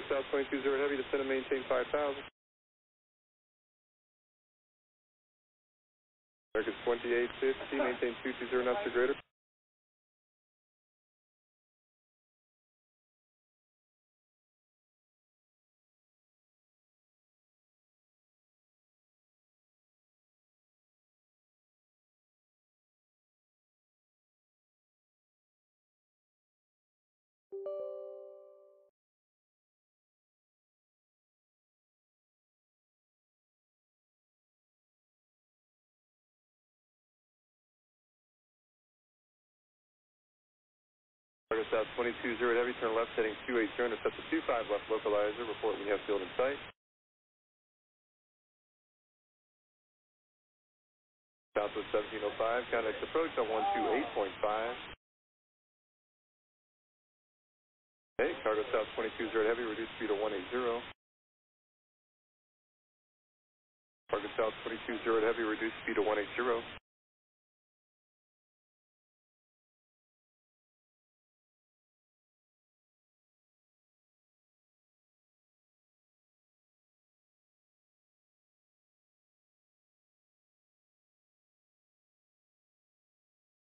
South 22 Zero Heavy, descend and maintain 5,000. American 2850, maintain 220 knots or greater. Target South 22 Zero Heavy, turn left heading 28 turn, intercept the 25 left localizer, report we have field in sight. Southwest 1705, contact approach on 128.5. Okay, cargo South 22 Zero Heavy, reduce speed to 180. Cargo South 22 Zero Heavy, reduce speed to 180.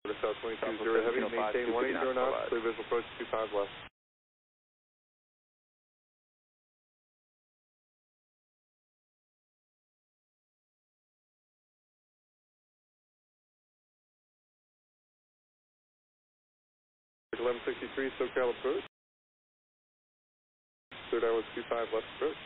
Cargo South 22 Zero Heavy, maintain 180 knots, clear visual approach 25 left. American 1163, SoCal approach. Third hour 25 left approach.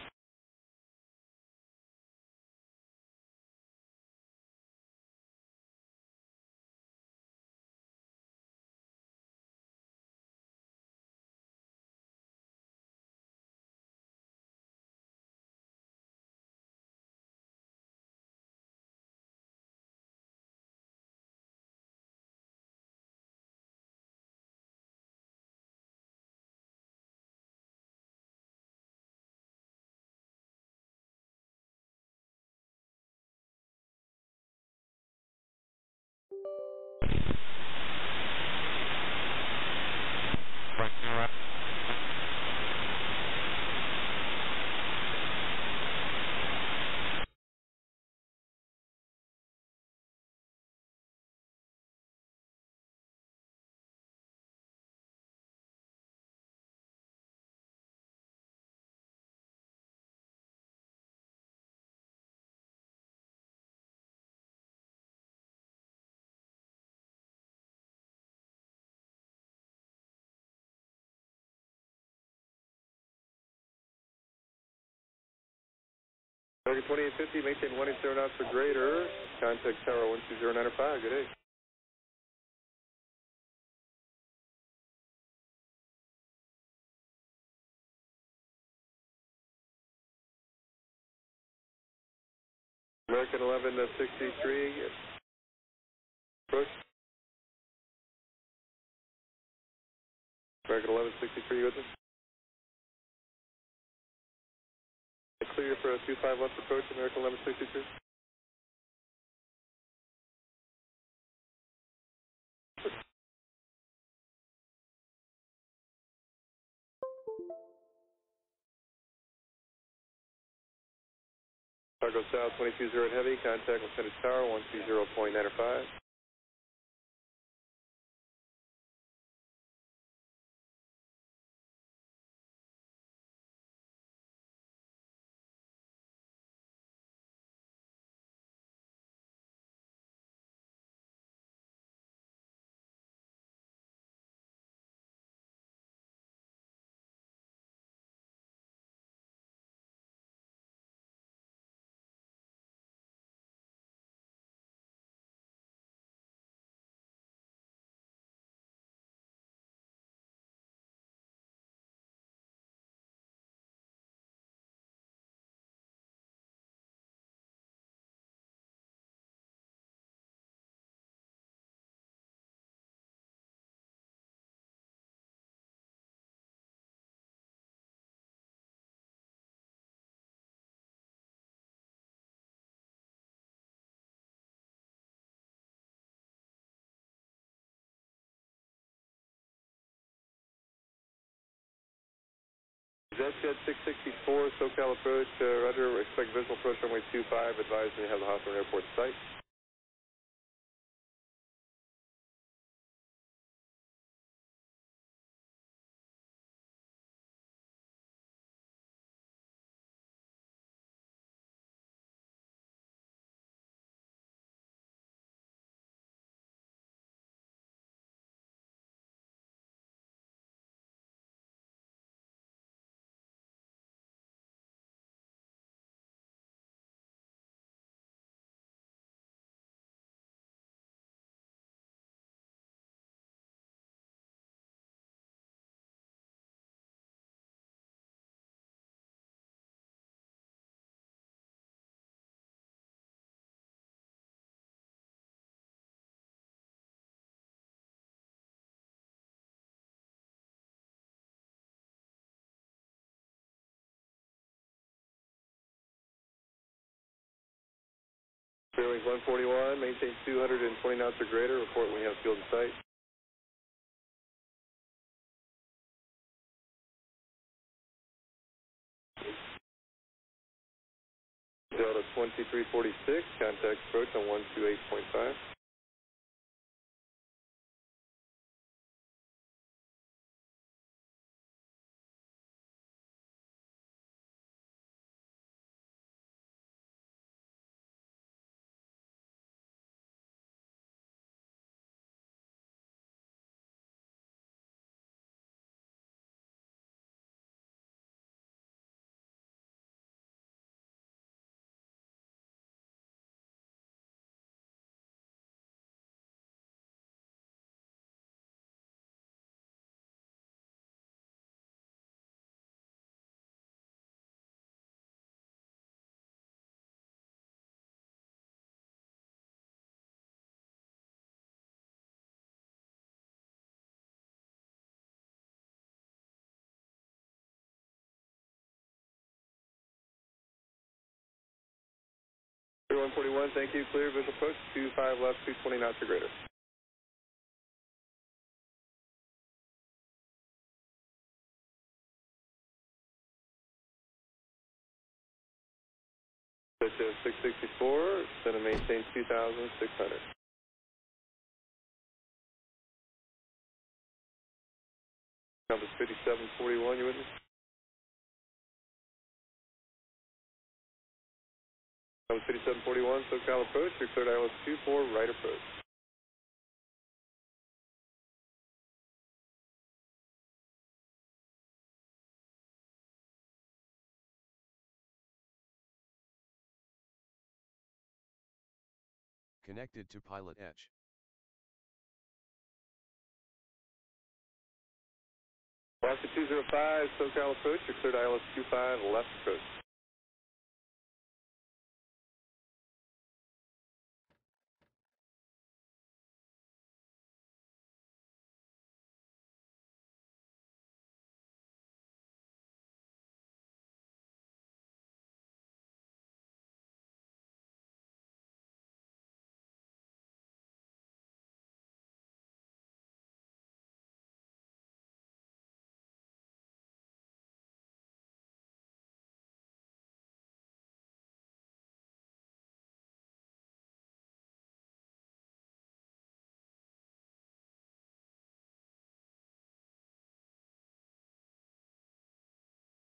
American 2850, maintain 180 knots or greater. Contact tower 12095, good day. American 1163, approach. American 1163, with us. Clear for a 25 left approach, American 1163. Cargo South 22 Zero Heavy, contact Lieutenant Tower 120.95. Jet 664, SoCal approach, roger, expect visual approach runway 25, advise me to have the Hawthorne Airport site. Fairway 141, maintain 220 knots or greater, report when you have field in sight. Delta 2346, contact approach on 128.5. Fairway 141, thank you, clear, visual approach, 25 left, 220 knots or greater. Jet 664, send and maintain 2,600. Compass 5741, you with me? Compass 5741, SoCal approach, your cleared ILS 24, right approach. Connected to PilotEdge. Alaska 205, SoCal approach, your cleared ILS 25, left approach.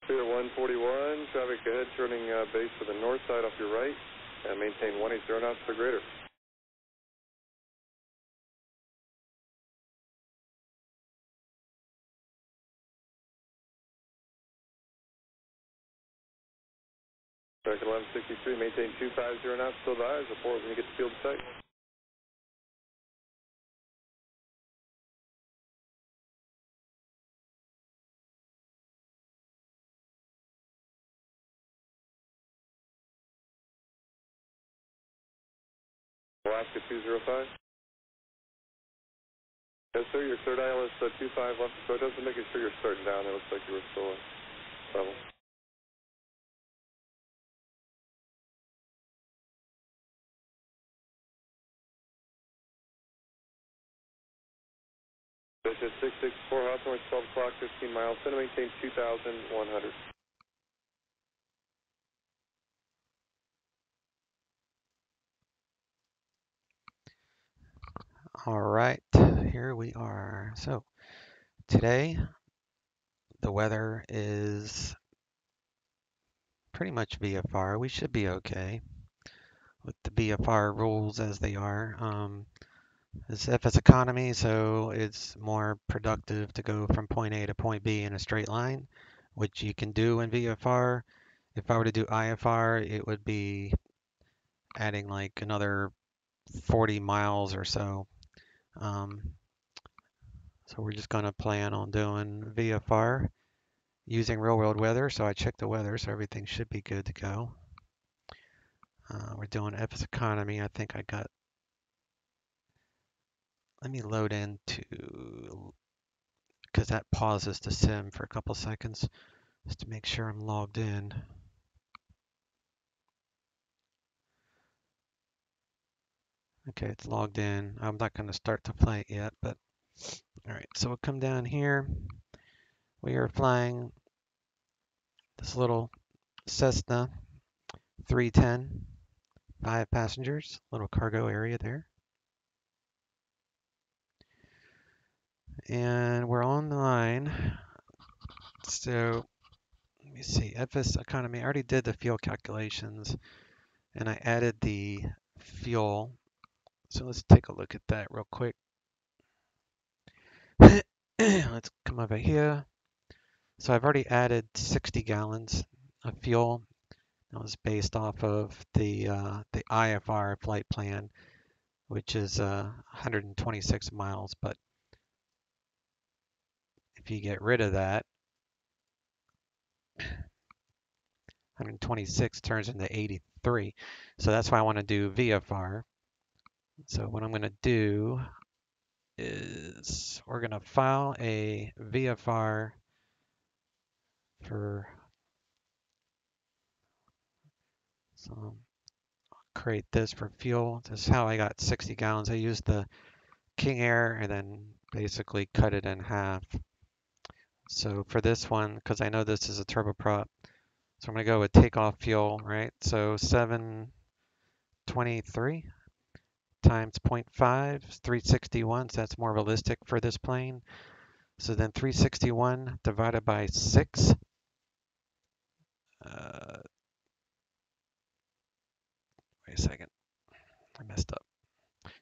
Clear 141, traffic ahead turning base to the north side off your right, and maintain 180 knots or greater. Traffic 1163, maintain 250 knots, still advise, report when you get to field site. Alaska 205. Yes, sir, your third ILS 25 left approach. Just making sure you're starting down. It looks like you were still in level. This is 664 House, north 12 o'clock, 15 miles, center, maintain 2,100. All right, here we are. So today the weather is pretty much VFR. We should be okay with the VFR rules as they are. It's FS economy, so it's more productive to go from point A to point B in a straight line, which you can do in VFR. If I were to do IFR, it would be adding like another 40 miles or so. So we're just going to plan on doing VFR using real world weather. So I checked the weather, so everything should be good to go. We're doing FS economy. I think I got, let me load into, because that pauses the sim for a couple seconds just to make sure I'm logged in. Okay, it's logged in. I'm not going to start the flight yet, but all right. So we'll come down here. We are flying this little Cessna 310, 5 passengers, little cargo area there. And we're on the line. So let me see, FS economy. I already did the fuel calculations and I added the fuel. So let's take a look at that real quick. Let's come over here. So I've already added 60 gallons of fuel. That was based off of the IFR flight plan, which is 126 miles. But if you get rid of that, 126 turns into 83. So that's why I want to do VFR. So what I'm going to do is we're going to file a VFR for, so I'll create this for fuel. This is how I got 60 gallons. I used the King Air and then basically cut it in half. So for this one, because I know this is a turboprop, so I'm going to go with takeoff fuel, right? So 723 times 0.5 is 361, so that's more realistic for this plane. So then 361 divided by 6. Wait a second, I messed up.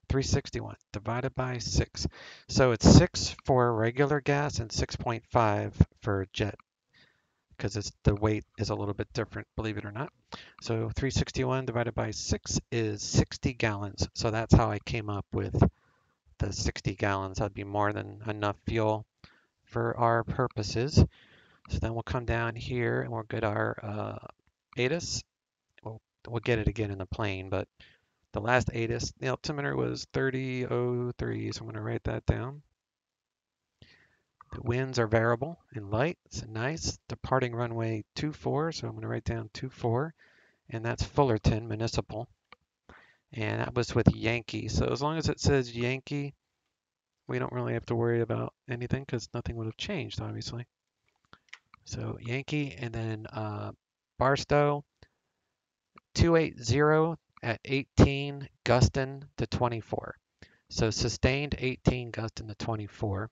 361 divided by 6. So it's 6 for regular gas and 6.5 for jet, because it's the weight is a little bit different, believe it or not. So 361 divided by 6 is 60 gallons. So that's how I came up with the 60 gallons. That'd be more than enough fuel for our purposes. So then we'll come down here and we'll get our ATIS. We'll get it again in the plane, but the last ATIS, the altimeter was 3003, so I'm going to write that down. The winds are variable and light. It's nice. Departing runway 24, so I'm going to write down 24, and that's Fullerton Municipal. And that was with Yankee. So as long as it says Yankee, we don't really have to worry about anything because nothing would have changed, obviously. So Yankee, and then Barstow 280 at 18, gusting to 24. So sustained 18, gusting to 24.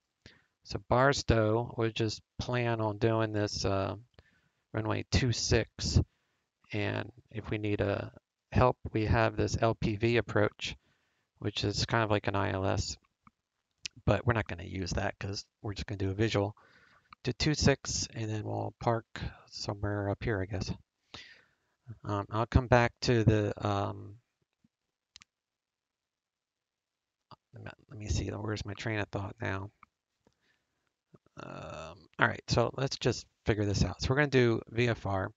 So Barstow would just plan on doing this runway 26, and if we need help, we have this LPV approach, which is kind of like an ILS, but we're not going to use that because we're just going to do a visual to 26, and then we'll park somewhere up here, I guess. I'll come back to the let me see, where's my train of thought now? All right, so let's just figure this out. So we're going to do VFR.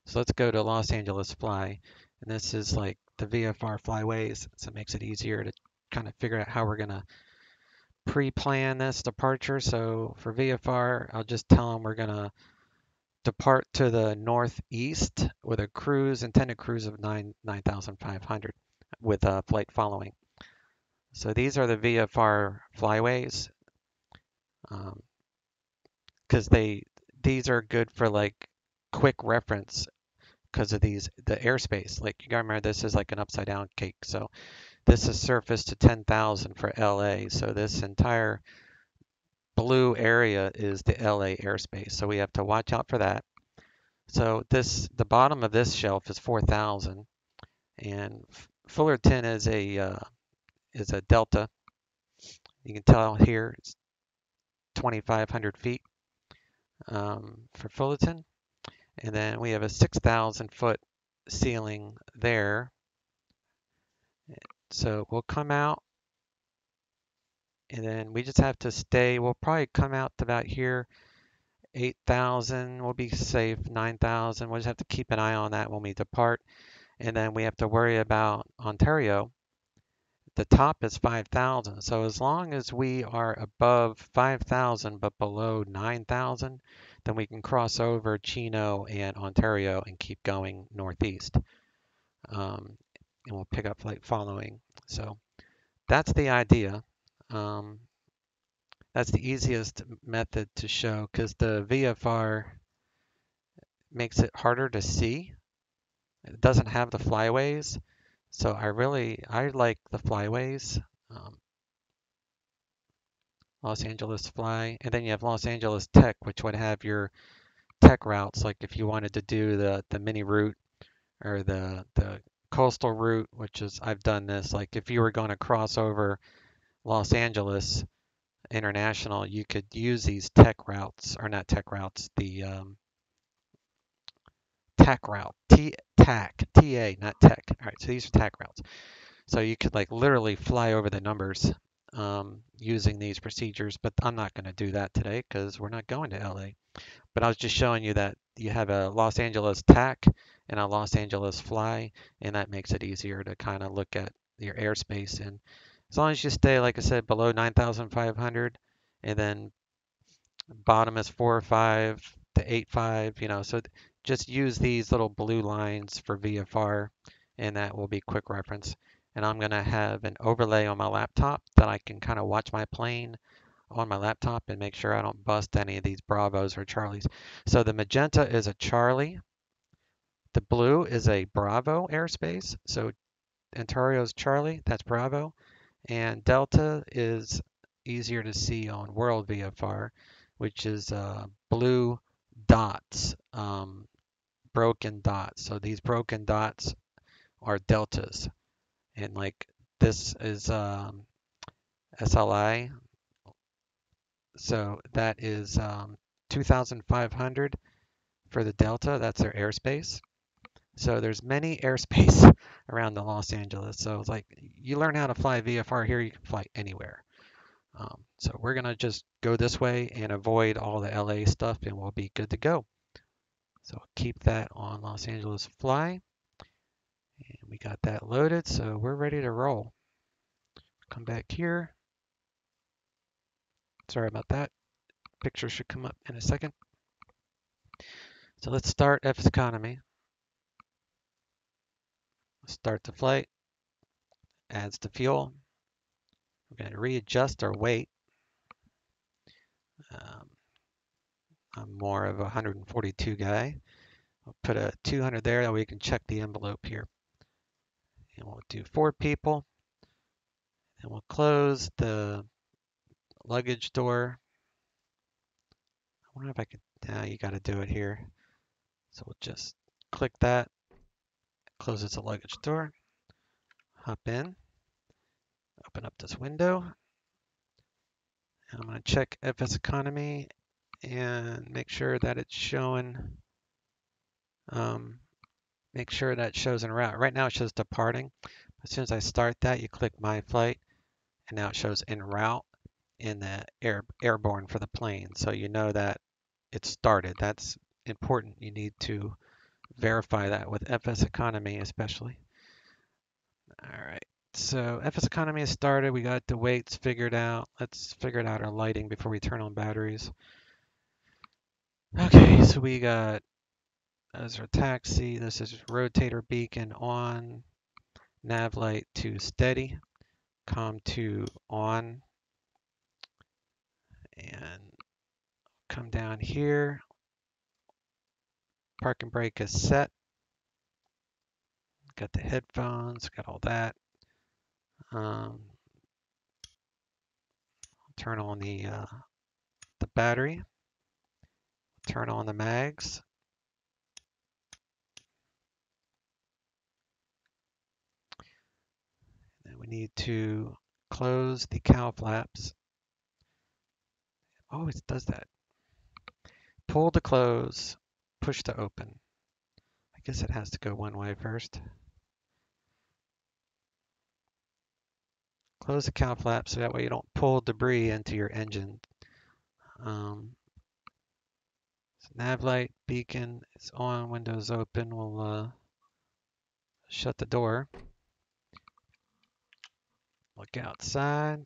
So let's go to Los Angeles Fly. And this is like the VFR flyways. So it makes it easier to kind of figure out how we're going to pre-plan this departure. So for VFR, I'll just tell them we're going to depart to the northeast with a cruise, intended cruise of 9,500 with a flight following. So these are the VFR flyways. because these are good for like quick reference because of the airspace. Like you gotta remember this is like an upside down cake. So this is surface to 10,000 for LA. So this entire blue area is the LA airspace. So we have to watch out for that. So the bottom of this shelf is 4,000, and Fullerton is a delta. You can tell here it's 2,500 feet for Fullerton, and then we have a 6,000 foot ceiling there. So we'll come out, and then we just have to stay. We'll probably come out to about here. 8,000 will be safe. 9,000. We'll just have to keep an eye on that when we depart. And then we have to worry about Ontario. The top is 5,000. So as long as we are above 5,000 but below 9,000, then we can cross over Chino and Ontario and keep going northeast. And we'll pick up flight following. So that's the idea. Um, that's the easiest method to show because the VFR makes it harder to see. It doesn't have the flyways. So I like the flyways. Um, Los Angeles Fly, and then you have Los Angeles Tech, which would have your tech routes, like if you wanted to do the mini route or the coastal route, which is I've done this. Like if you were going to cross over Los Angeles International, you could use these tech routes, or not tech routes, the tech route, TAC, not tech. All right, so these are tech routes. So you could like literally fly over the numbers using these procedures, but I'm not going to do that today because we're not going to LA. But I was just showing you that you have a Los Angeles TAC and a Los Angeles fly, and that makes it easier to kind of look at your airspace. And as long as you stay, like I said, below 9,500, and then bottom is 4.5 to 8.5, so just use these little blue lines for VFR, and that will be quick reference. And I'm going to have an overlay on my laptop that I can kind of watch my plane on my laptop and make sure I don't bust any of these Bravos or Charlies. So the magenta is a Charlie. The blue is a Bravo airspace. So Ontario's Charlie, that's Bravo. And Delta is easier to see on World VFR, which is blue dots, broken dots. So these broken dots are deltas. And like this is SLI. So that is 2,500 for the Delta. That's their airspace. So there's many airspace around the Los Angeles. So it's like you learn how to fly VFR here, you can fly anywhere. So we're gonna just go this way and avoid all the LA stuff, and we'll be good to go. So keep that on Los Angeles Fly, and we got that loaded. So we're ready to roll. Come back here. Sorry about that. Picture should come up in a second. So let's start FS economy. Start the flight. Adds the fuel. We're going to readjust our weight. Um, I'm more of a 142 guy. We'll put a 200 there, that way we can check the envelope here. And we'll do 4 people. And we'll close the luggage door. I wonder if I could, now you got to do it here. So we'll just click that, closes the luggage door, hop in, open up this window. And I'm going to check FS economy and make sure that it's showing, make sure that shows en route. Right now it shows departing. As soon as I start that, you click my flight, and now it shows en route in the airborne for the plane. So you know that it started. That's important. You need to verify that with FS economy especially. All right. So FS economy has started. We got the weights figured out. Let's figure out our lighting before we turn on batteries. Okay, so we got, as our taxi, this is rotator beacon on, nav light to steady, comm to on, And come down here. Parking brake is set. Got the headphones, got all that. Turn on the battery. Turn on the mags. Then we need to close the cowl flaps. Always does that. Pull to close, push to open. I guess it has to go one way first. Close the cowl flaps so that way you don't pull debris into your engine. So nav light beacon is on, windows open. We'll shut the door. Look outside.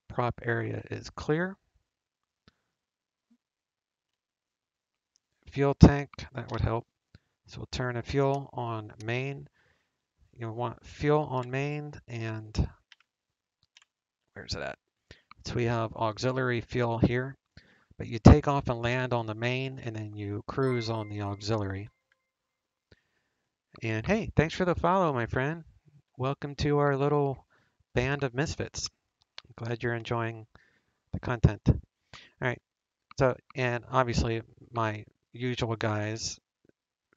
Prop area is clear. Fuel tank, that would help. So we'll turn the fuel on main. You want fuel on main, and where's it at? So we have auxiliary fuel here, but you take off and land on the main, and then you cruise on the auxiliary. And hey, thanks for the follow, my friend. Welcome to our little band of misfits. I'm glad you're enjoying the content. All right. So, and obviously, my usual guys,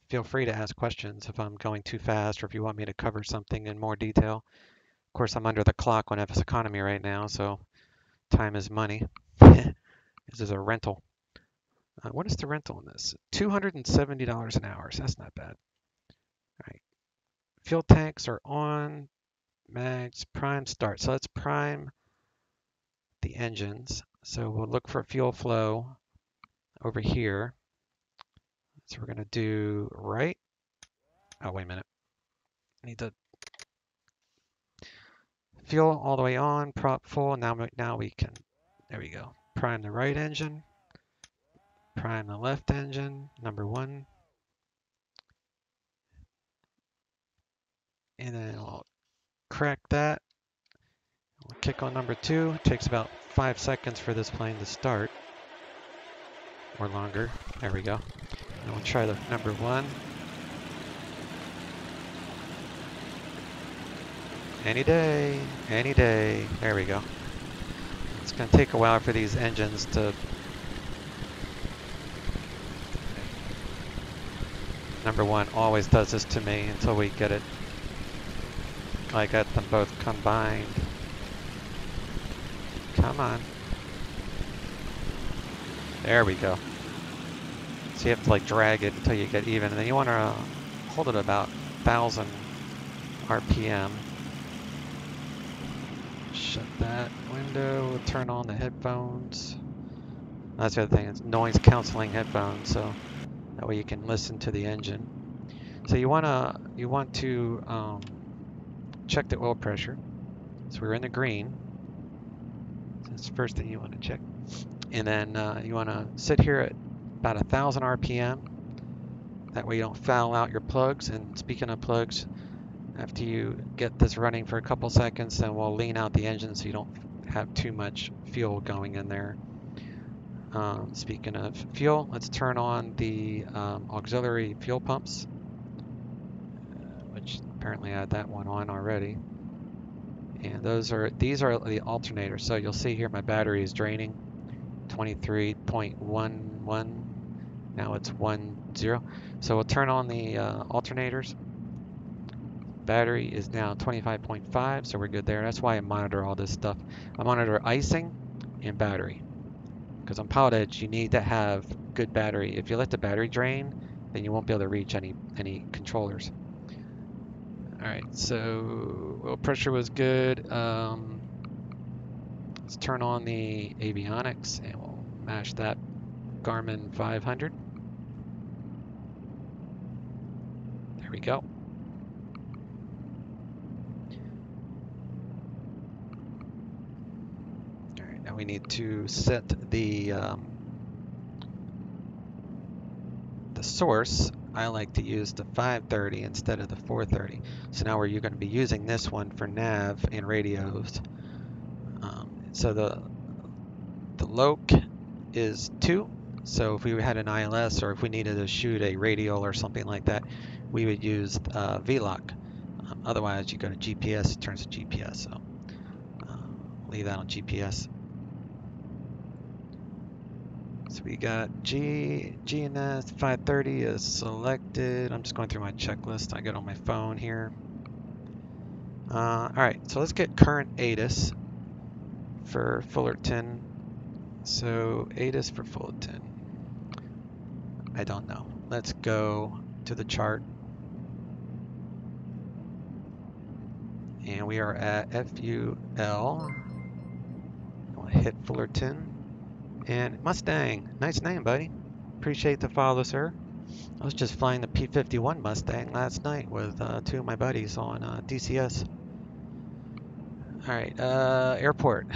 feel free to ask questions if I'm going too fast or if you want me to cover something in more detail. Of course, I'm under the clock on FS Economy right now, so time is money. This is a rental. What is the rental on this? $270 an hour, so that's not bad. All right. Fuel tanks are on. Mags, prime start. So let's prime the engines. So we'll look for fuel flow over here. So we're going to do right. Oh, wait a minute. I need to fuel all the way on, prop full. Now we can, there we go. Prime the right engine. Prime the left engine, number 1. And then I'll crack that. We'll kick on number 2. It takes about 5 seconds for this plane to start. Or longer. There we go. And we'll try the number 1. Any day, any day. There we go. It's going to take a while for these engines to... Number 1 always does this to me until we get it. I got them both combined. Come on. There we go. So you have to like drag it until you get even, and then you want to hold it about 1,000 RPM. Shut that window. We'll turn on the headphones. That's the other thing. It's noise canceling headphones, so that way you can listen to the engine. So you want to check the oil pressure. So we're in the green. So that's the first thing you want to check. And then you want to sit here at about 1,000 RPM. That way you don't foul out your plugs. And speaking of plugs, after you get this running for a couple seconds, then we'll lean out the engine so you don't have too much fuel going in there. Speaking of fuel, let's turn on the auxiliary fuel pumps, which apparently I had that one on already. And these are the alternators. So you'll see here my battery is draining, 23.11. Now it's 10. So we'll turn on the alternators. Battery is now 25.5, so we're good there. That's why I monitor all this stuff. I monitor icing and battery. Because on PilotEdge, you need to have good battery. If you let the battery drain, then you won't be able to reach any controllers. All right, so oil pressure was good. Let's turn on the avionics, and we'll mash that Garmin 500. There we go. All right, now we need to set the source. I like to use the 530 instead of the 430. So now you're going to be using this one for nav and radios. So the The loc is 2. So if we had an ILS or if we needed to shoot a radial or something like that, we would use VLOC. Otherwise, you go to GPS, it turns to GPS. So leave that on GPS. So we got GNS 530 is selected. I'm just going through my checklist. I got on my phone here. All right, so let's get current ATIS for Fullerton. So ATIS for Fullerton. I don't know. Let's go to the chart. And we are at FUL. I'll hit Fullerton. And Mustang. Nice name, buddy. Appreciate the follow, sir. I was just flying the P51 Mustang last night with 2 of my buddies on DCS. All right, airport.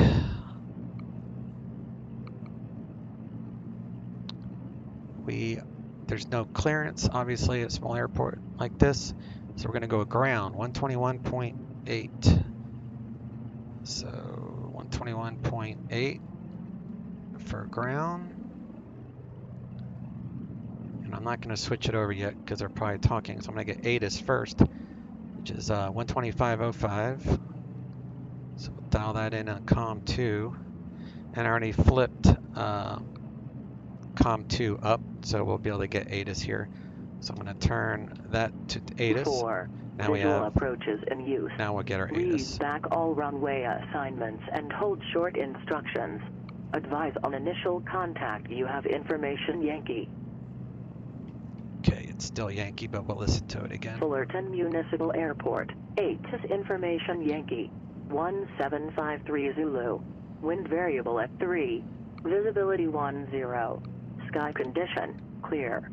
There's no clearance, obviously, at a small airport like this. So we're going to go ground, 121.8. So 121.8 for ground. And I'm not going to switch it over yet because they're probably talking. So I'm going to get ATIS first, which is 125.05. So we'll dial that in on COM 2. And I already flipped COM 2 up, so we'll be able to get ATIS here. So I'm going to turn that to ATIS. 4. Now we have approaches in use. Now we'll get our Read ATIS. back all runway assignments and hold short instructions. Advise on initial contact. You have information Yankee. Okay, it's still Yankee, but we'll listen to it again. Fullerton Municipal Airport. ATIS information Yankee. 1753 Zulu. Wind variable at 3. Visibility 10. Sky condition clear.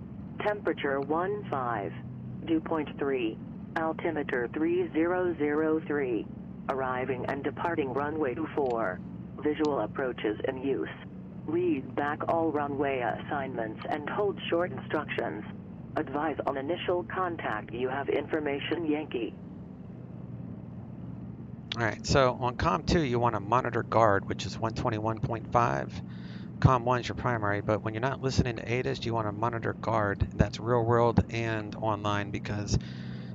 Temperature 15. Dew point 3. Altimeter 3003. Arriving and departing runway 24. Visual approaches in use. Read back all runway assignments and hold short instructions. Advise on initial contact. You have information Yankee. All right, so on COM 2, you want to monitor guard, which is 121.5. COM 1 is your primary, but when you're not listening to ATIS, you want to monitor guard. That's real world and online, because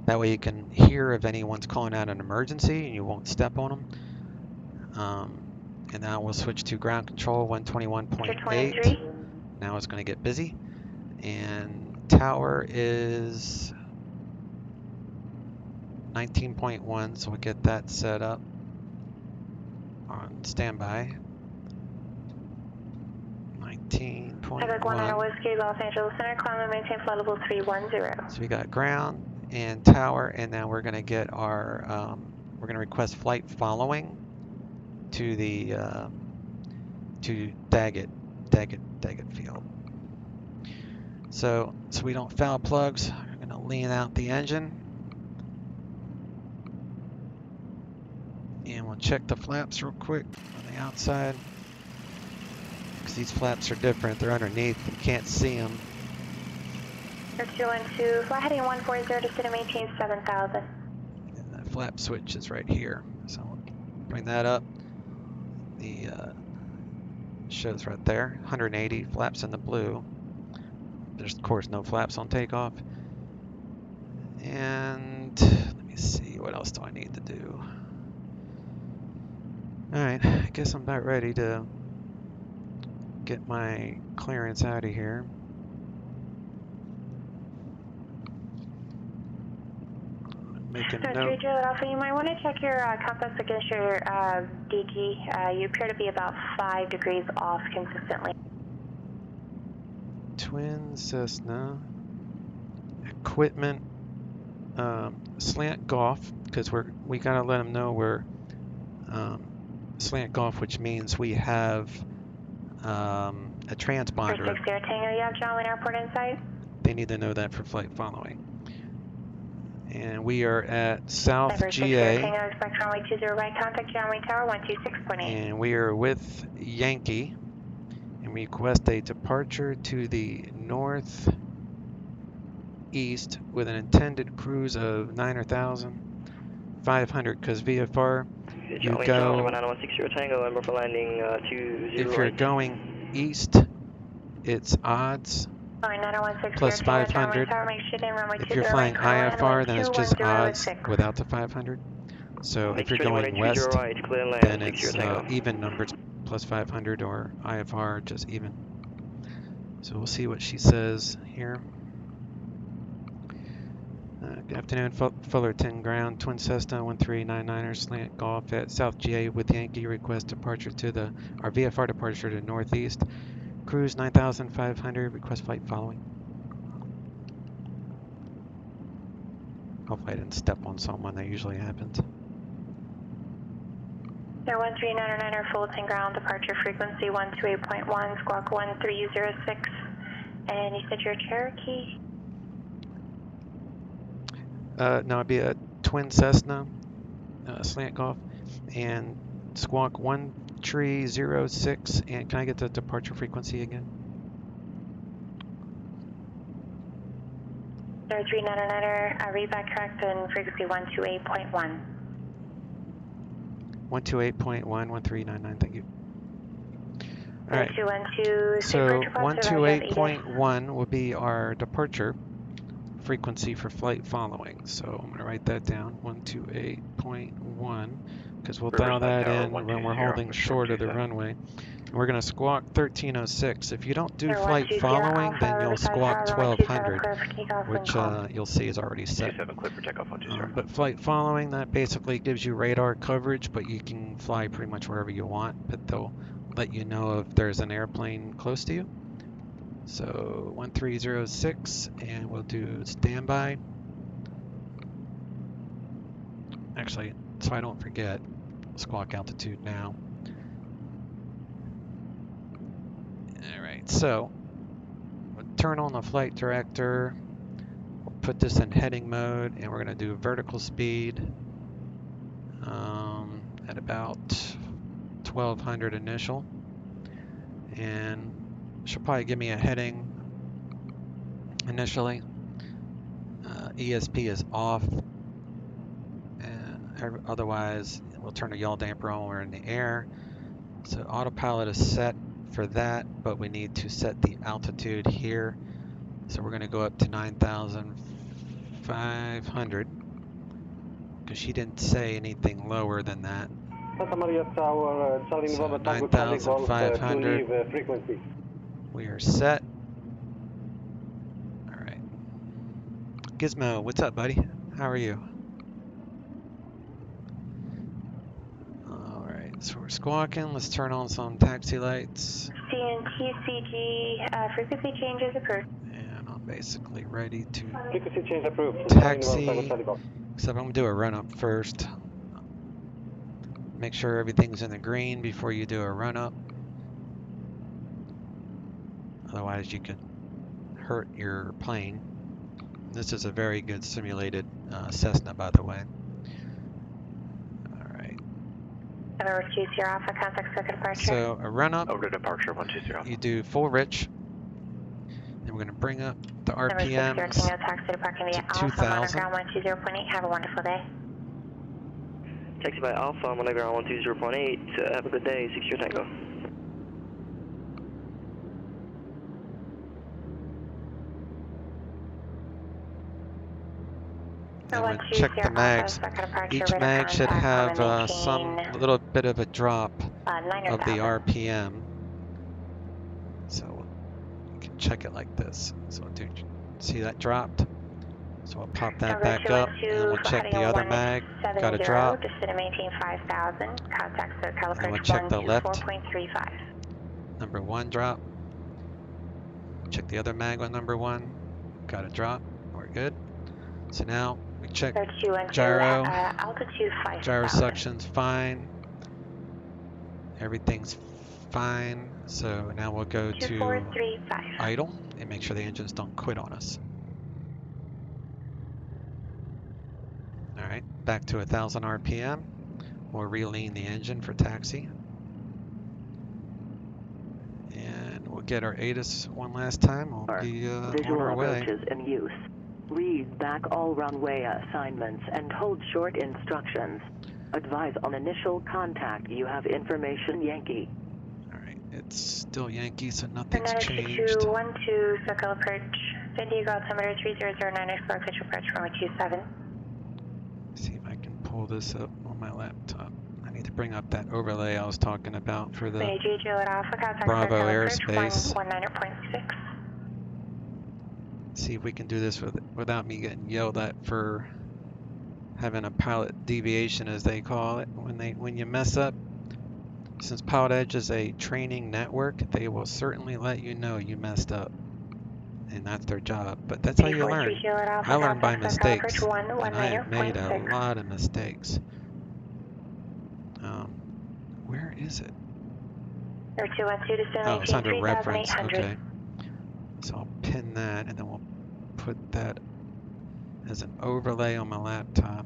that way you can hear if anyone's calling out an emergency and you won't step on them. And now we'll switch to ground control 121.8. Now it's going to get busy. And tower is 19.1, so we'll get that set up on standby. 19.1. Whiskey, Los Angeles Center, climb and maintain flight level 310. So we got ground and tower, and now we're going to get our, we're going to request flight following to the, to Daggett field. So we don't foul plugs, we're going to lean out the engine. And we'll check the flaps real quick on the outside, because these flaps are different. They're underneath. You can't see them. 212, fly heading 140 to maintain 7,000. And that flap switch is right here. So we'll bring that up. The shows right there. 180 flaps in the blue. There's of course no flaps on takeoff. And let me see, what else do I need to do? Alright, I guess I'm about ready to get my clearance out of here. Make a note. Alpha, you might want to check your compass against your DG. You appear to be about 5 degrees off consistently. Twin Cessna. Equipment. Slant Golf, because we gotta let them know we're slant Golf, which means we have a transponder. 60 Tango, you have John Wayne Airport in sight? They need to know that for flight following. And we are at South GA. Tango, expect runway 20 right, contact John Wayne Tower 126.8. And we are with Yankee. And we request a departure to the northeast with an intended cruise of 9,500, because VFR you go, if you're going east, it's odds plus 500. If you're flying IFR, then it's just odds without the 500. So if you're going west, then it's even numbers plus 500, or IFR just even. So we'll see what she says here. Good afternoon, Fullerton ground, Twin Cessna 1399er slant golf at South GA with Yankee, request departure to our VFR departure to northeast. Cruise 9500, request flight following. Hopefully I didn't step on someone, that usually happens. Air 1399er Fullerton ground, departure frequency 128.1, squawk 1306. And you said you're Cherokee? No, it'd be a Twin Cessna slant golf and squawk 1306. And can I get the departure frequency again? Air 399er, read back correct, and frequency 128.1. 128.1, 1399, thank you. All right, 212, so 128.1 will be our departure frequency for flight following. So I'm going to write that down, 128.1, because we'll dial that in when we're holding short of the runway. And we're going to squawk 1306. If you don't do flight following, then you'll squawk 1200, which you'll see is already set. But flight following, that basically gives you radar coverage, but you can fly pretty much wherever you want, but they'll let you know if there's an airplane close to you. So 1306, and we'll do standby. Actually, so I don't forget, squawk altitude now. Alright, so we'll turn on the flight director. We'll put this in heading mode, and we're going to do vertical speed at about 1200 initial. And she'll probably give me a heading initially. ESP is off. Otherwise, we'll turn the yaw damper on when we're in the air. So autopilot is set for that, but we need to set the altitude here. So we're going to go up to 9,500 because she didn't say anything lower than that. So 9,500. We are set. All right. Gizmo, what's up, buddy? How are you? All right, so we're squawking. Let's turn on some taxi lights. CNTCG, frequency changes approved. And I'm basically ready to Frequency change approved. taxi, except I'm gonna do a run up first. Make sure everything's in the green before you do a run up. Otherwise you could hurt your plane. This is a very good simulated Cessna, by the way. Alright. November 20 Alpha, contact second departure. So a run up, over to departure 120. you do full rich. Then we're going to bring up the RPMs to 2,000. 120.8. Have a wonderful day. Taxi by Alpha, I'm on the ground 120.8. Have a good day, 6 Tango. And we'll check the mags. Each mag should have some little bit of a drop of the RPM. So you can check it like this. So do you see that dropped? So we'll pop that back up, and we'll check the other mag. Got a drop. And we'll check the left. Number 1 drop. Check the other mag on number 1. Got a drop. We're good. So now we check gyro. Gyro suction's fine. Everything's fine. So now we'll go to idle and make sure the engines don't quit on us. Alright, back to 1,000 RPM. We'll re-lean the engine for taxi. And we'll get our ATIS one last time. We'll be on our way. Visual approaches in use. Read back all runway assignments and hold short instructions. Advise on initial contact. You have information Yankee. Alright, it's still Yankee, so nothing's changed. 212, circle approach. San Diego altimeter 3009, explore official approach runway 27. See if I can pull this up on my laptop. I need to bring up that overlay I was talking about for the Bravo airspace. 19.6. See if we can do this without me getting yelled at for having a pilot deviation, as they call it. When you mess up, since PilotEdge is a training network, they will certainly let you know you messed up, and that's their job. But that's how you learn. I learn by mistakes, and I have made a lot of mistakes. Where is it? Oh, it's under reference. Okay. So I'll pin that, and then we'll put that as an overlay on my laptop.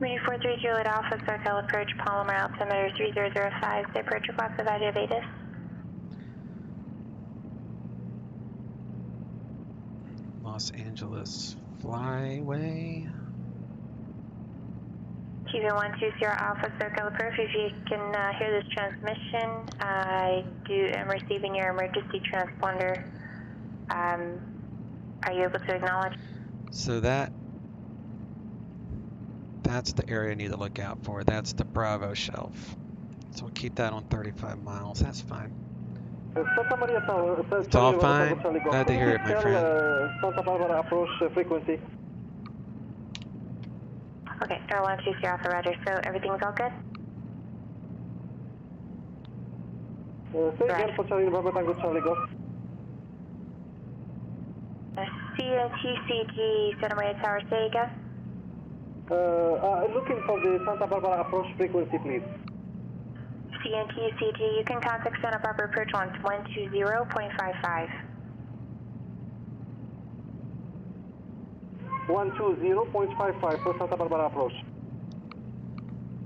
Meeting 430 Juliet Alpha, circle approach, Palomar altimeter 3005, the approach request of Adiabatis. Los Angeles Flyway. TV120 Alpha, circle approach. If you can hear this transmission, I am receiving your emergency transponder. Are you able to acknowledge? So that's the area I need to look out for. That's the Bravo shelf. So we'll keep that on 35 miles. That's fine. It's all fine. Glad to hear it, my friend. Santa Barbara approach frequency. Okay, 120 Alpha, roger. So everything's all good? Say again for Charlie Bravo Tango Charlie Golf. CNTCG Santa Maria Tower, say again? Looking for the Santa Barbara approach frequency, please. CNTCG, you can contact Santa Barbara approach on 120.55. 120.55 for Santa Barbara approach.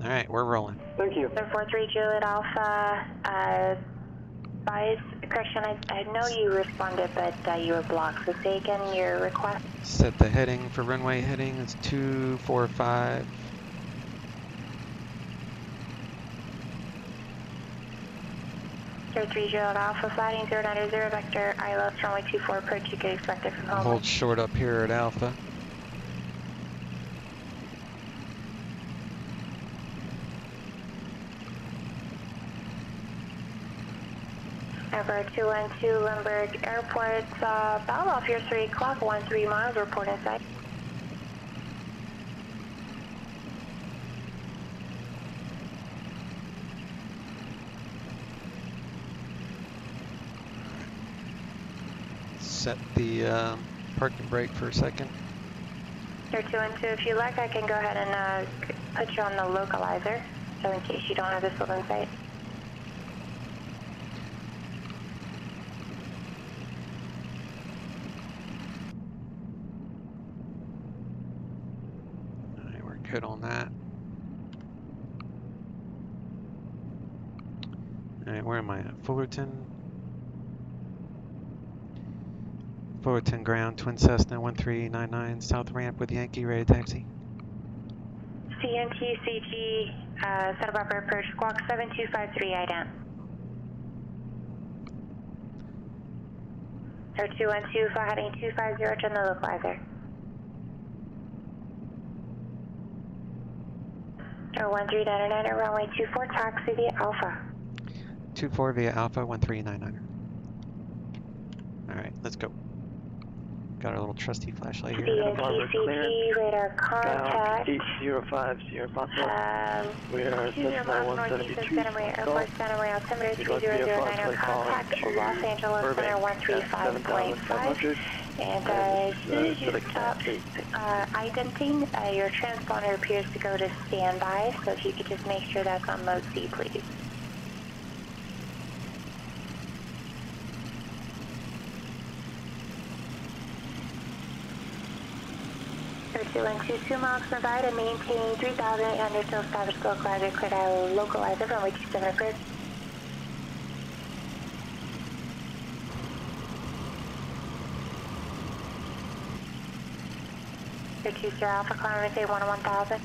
All right, we're rolling. Thank you. 43 Juliet Alpha, correction, I know you responded, but you were blocked. So say again your request. Set the heading for runway heading. It's 245. Sir 3 Juliet Alpha, flighting 090 vector, ILS runway 24 approach. You can expect it from home. Hold short up here at Alpha. Over 212 Lindbergh Airport, about off your 3 o'clock, 13 miles, report inside. Set the park and brake for a second. Sir 212, if you like, I can go ahead and put you on the localizer, so in case you don't have this in sight. Good on that. Alright, where am I at? Fullerton. Fullerton ground, Twin Cessna 1399, south ramp with Yankee, ready to taxi. CNTCG, Santa Barbara approach, squawk 7253, IDAN. Sir 212, fly heading 250 to the localizer. 1399, runway 24, taxi via Alpha. 24 via Alpha, 1399. Alright, let's go. Got our little trusty flashlight here. CNTCG, radar contact. 850 Barstow. We are Cessna 172. Santa Maria Airport, Santa Maria altimeter 3009, contact Los Angeles Center 135.5. And as soon as you stop identing, your transponder appears to go to standby, so if you could just make sure that's on mode C, please. Sir 212, miles from Nevada, maintain 3,800 till establish localizer, clear localizer from which 7 approved. 020 Alpha, climb midday 1000.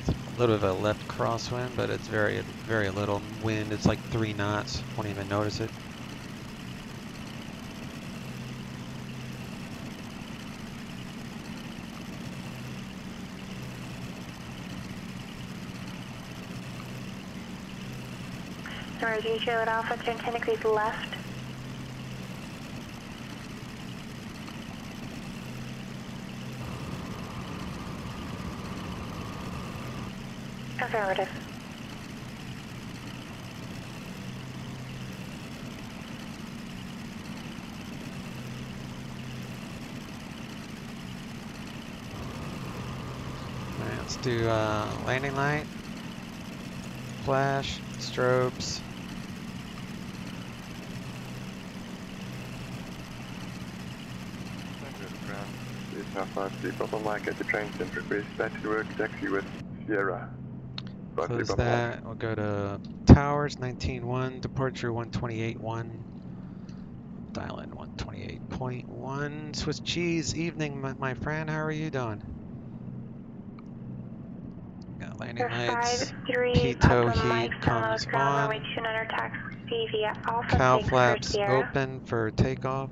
A little bit of a left crosswind, but it's very little wind. It's like 3 knots. Won't even notice it. Emergency Charlotte Alpha, turn 10 degrees left. Affirmative. Alright, let's do landing light, flash, strobes. Papa Mike at the train center. Request back to work, taxi with Sierra. Close that. We'll go to Towers 19.1, departure 128.1. Dial in 128.1. Swiss cheese, evening, my friend. How are you doing? Got landing lights. Pitot heat comes on. Cow flaps open for takeoff.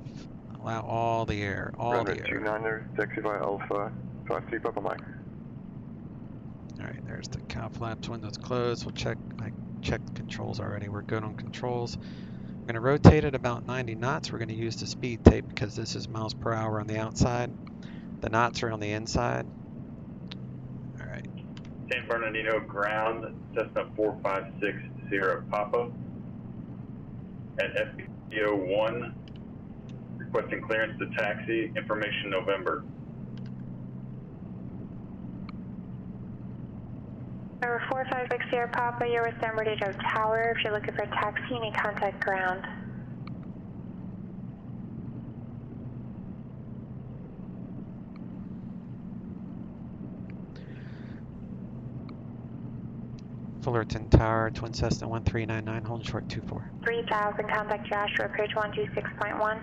Allow all the air, all the air. 29er, taxi via Alpha, 53 Papa Mike. Alright, there's the cow flaps, windows closed. We'll check, I checked controls already. We're good on controls. We're going to rotate it about 90 knots. We're going to use the speed tape because this is miles per hour on the outside. The knots are on the inside. Alright. San Bernardino ground, Cessna 4560 Papa. At FBO 1. Requesting clearance to taxi, information November. Number 4560 Papa, you're with San Bernardino Tower. If you're looking for a taxi, you need contact ground. Fullerton Tower, Twin Cessna 1399, holding short 24. 3000, contact Joshua, approach 126.1.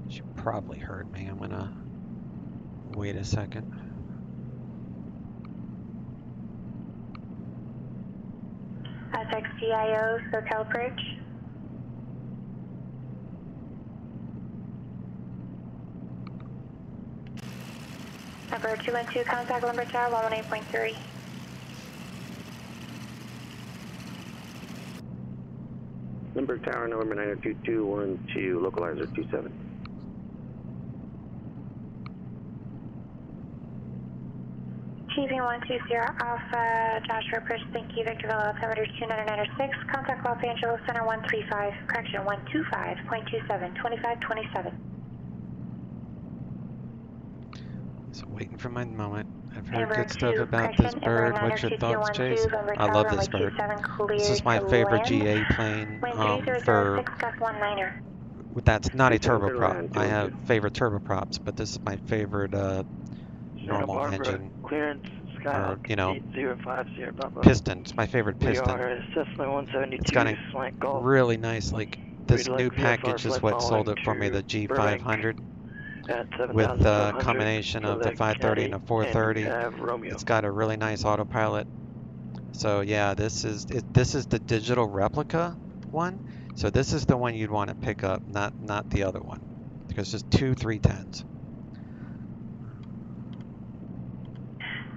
You probably heard me. I'm gonna wait a second. SXDIO, SoCal Bridge. Number 212, contact Lumber Tower, 118.3. Lumber Tower, November 90221 localizer 27. TV 120 Alpha, Joshua Approach, thank you, Victor Villa, altimeter 2996, contact Los Angeles Center 135, correction 125.27, 2527. So waiting for my moment. I've heard good stuff about this bird. What's your thoughts, Chase? I love this bird. This is my favorite GA plane that's not a turboprop. I have favorite turboprops, but this is my favorite normal engine. Clearance, or, you know, 8050 Papa. piston. It's my favorite piston. It's got a really nice, like, this new package is what sold it for me, the G500. With the combination of the 530 and the 430. It's got a really nice autopilot. So yeah, this is the digital replica one. So this is the one you'd want to pick up, not the other one, because it's just two 310s.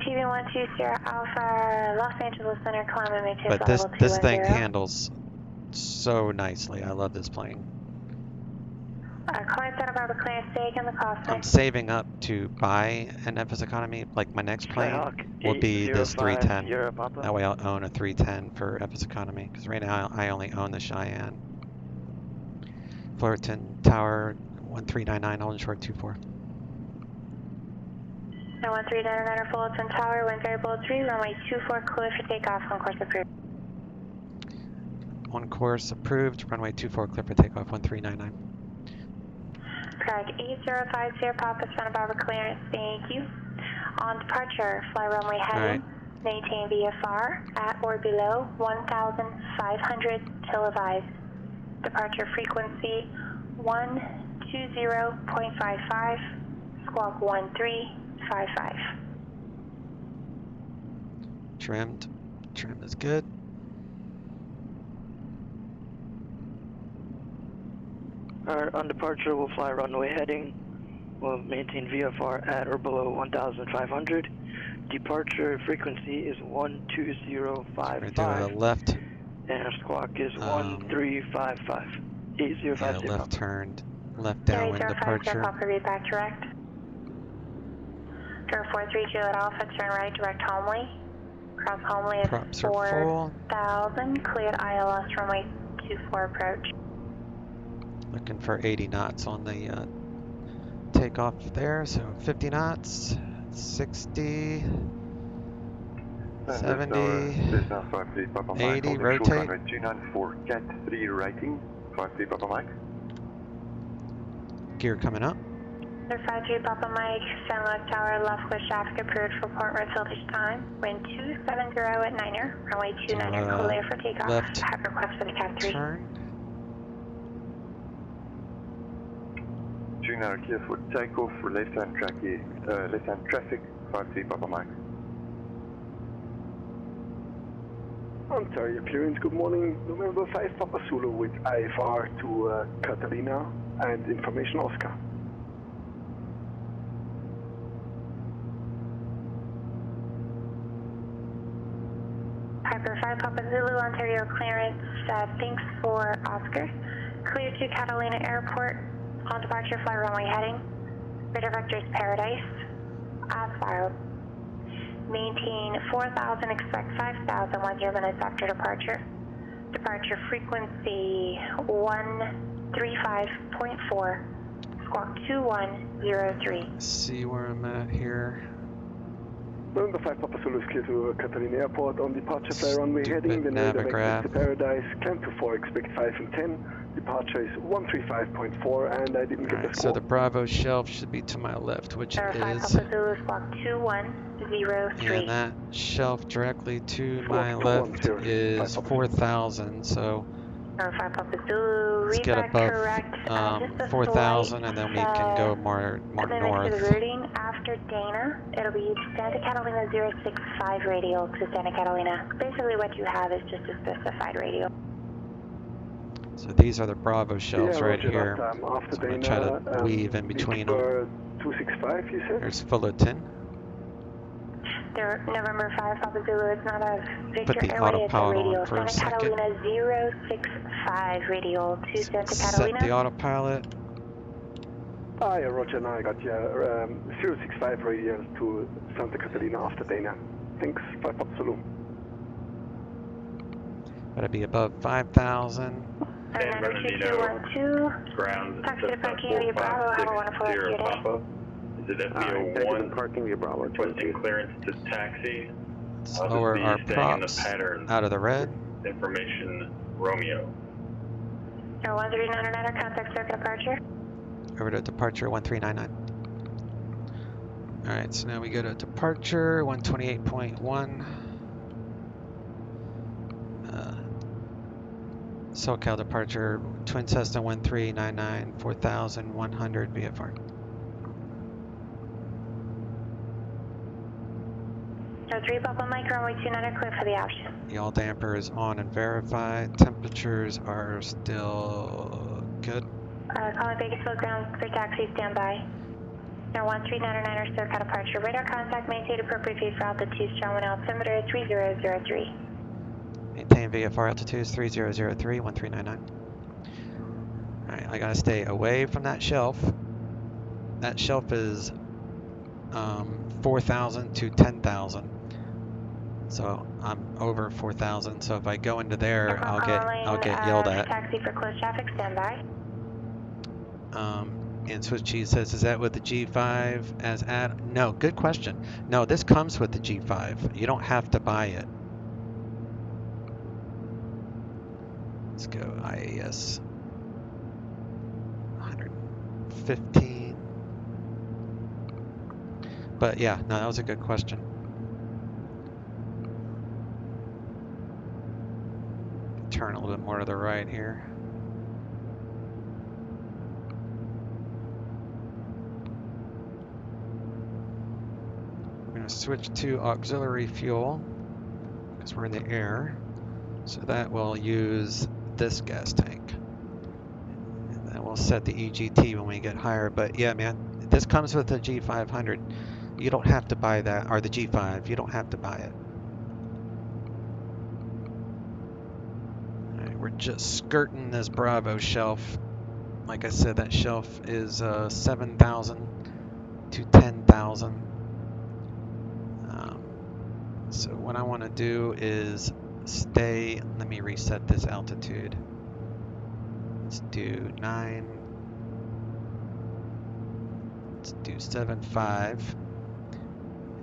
TV 120 Alpha, Los Angeles Center, climb But this thing handles so nicely. I love this plane. Client Santa Barbara clearance taken, the cost. I'm saving up to buy an FS Economy. Like my next plane will be this 310. That way I'll own a 310 for FS Economy. Because right now I only own the Cheyenne. Fullerton Tower 1399, holding short 24. 1399 Fullerton Tower, wind variable 3, runway 24, clear for takeoff, on course approved. On course approved, runway 24, clear for takeoff 1399. Correct, 8050 Papa Santa Barbara clearance, thank you. On departure, fly runway heading, maintain VFR at or below 1,500 till advised. Departure frequency 120.55, squawk 1355. Trimmed. Trim is good. Alright, on departure, we'll fly runway heading. We'll maintain VFR at or below 1,500. Departure frequency is 12055. We're gonna do a left. And our squawk is 1355. 8050. Yeah, left turned. Left downwind departure. Papa, read back direct. Turn 43 Juliet Alpha, turn right, direct Homely. Cross Homely is Props are full. 4,000, cleared ILS runway 24 approach. Looking for 80 knots on the takeoff there, so 50 knots, 60, 70, 80, rotate. 294, Cat 3 rating, 53 Papa Mike. Gear coming up. 53 Papa Mike, San Luis Tower, left with traffic approved for port road filtration time. Wind 270 at 9er, runway 29er, clear for takeoff. Left Have request for the Cat 3. turn. 29 clear for takeoff for left-hand traffic, 53 Papa Mike. Ontario clearance, good morning. November 5 Papa Zulu with IFR to Catalina and information Oscar. Piper 5 Papa Zulu, Ontario clearance, thanks for Oscar. Clear to Catalina Airport. On departure, fly runway heading. Radar vector is Paradise. As filed. Maintain 4,000, expect 5,000, 10 minutes after departure. Departure frequency 135.4, squawk 2103. See where I'm at here. November 5 Papa Zulu is clear to Catalina Airport. On departure, fly runway heading. The radar vector is to Paradise. Climb to 4, expect 5 and 10. Departure is 135.4, and I didn't get the score. So the Bravo shelf should be to my left, which Papa is, Zulu, squawk 2103. and that shelf directly to my left is 4,000. So let's get above 4,000, and then we can go more north. The routing after Dana, it'll be Santa Catalina 065 radial to Santa Catalina. Basically, what you have is just a specified radial. So these are the Bravo shelves right here. After So I'm going to try to weave in between them. 265, you said? There's Fullerton. There, November 5 Papa Zulu, it's not a Victor Put the Airway, it's a autopilot radial. on for a Santa second. Catalina 065 radial to Santa Set Catalina. the autopilot. Ah, yeah, Roger, now I got you. 065 radial to Santa Catalina after Dana. Thanks, 5 Papa Zulu. Gotta be above 5,000. San Bernardino, ground, Cessna 4560 Papa. Is it FBO1? Parking via Bravo. Requesting clearance to taxi. Let's lower our props out of the red. Information Romeo. 1399, contact circuit departure. Over to departure 1399. Alright, so now we go to departure 128.1. SoCal departure, Twin Cessna 1399, 4,100 VFR. No 3 Papa Mike, runway 29 clear for the option. Yaw damper is on and verified. Temperatures are still good. Calling Bakersfield ground for taxi, standby. Now 1399 SoCal departure. Radar contact, maintain appropriate phase for altitude, strong wind altimeter 3003. Maintain VFR altitudes 3003, 1399. Alright, I gotta stay away from that shelf. That shelf is 4,000 to 10,000. So I'm over 4,000. So if I go into there, I'll get yelled at. Taxi for close traffic, standby. And Swiss Cheese says, is that with the G5 as add? No, good question. No, this comes with the G5. You don't have to buy it. Let's go IAS 15. But yeah, no, that was a good question. Turn a little bit more to the right here. We're going to switch to auxiliary fuel because we're in the air. So that will use this gas tank. And then we'll set the EGT when we get higher. But yeah, man, this comes with the G500. You don't have to buy that, or the G5. You don't have to buy it. All right, we're just skirting this Bravo shelf. Like I said, that shelf is 7,000 to 10,000. So what I want to do is stay. Let me reset this altitude. Let's do 9. Let's do 7.5.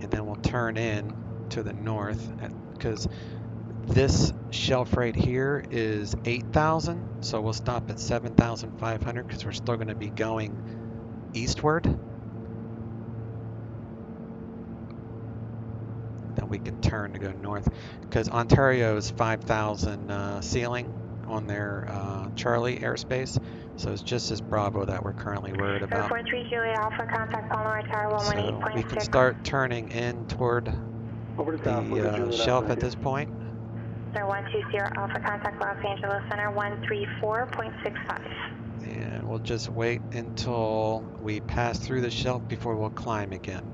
And then we'll turn in to the north because this shelf right here is 8,000. So we'll stop at 7,500 because we're still going to be going eastward. Then we can turn to go north because Ontario is 5,000 ceiling on their Charlie airspace. So it's just as Bravo that we're currently worried about. 43 Juliet Alpha, contact Palomar Tower 118.6. So we can start turning in toward the shelf at this point. 120 Alpha, contact Los Angeles Center 134.65. And we'll just wait until we pass through the shelf before we'll climb again.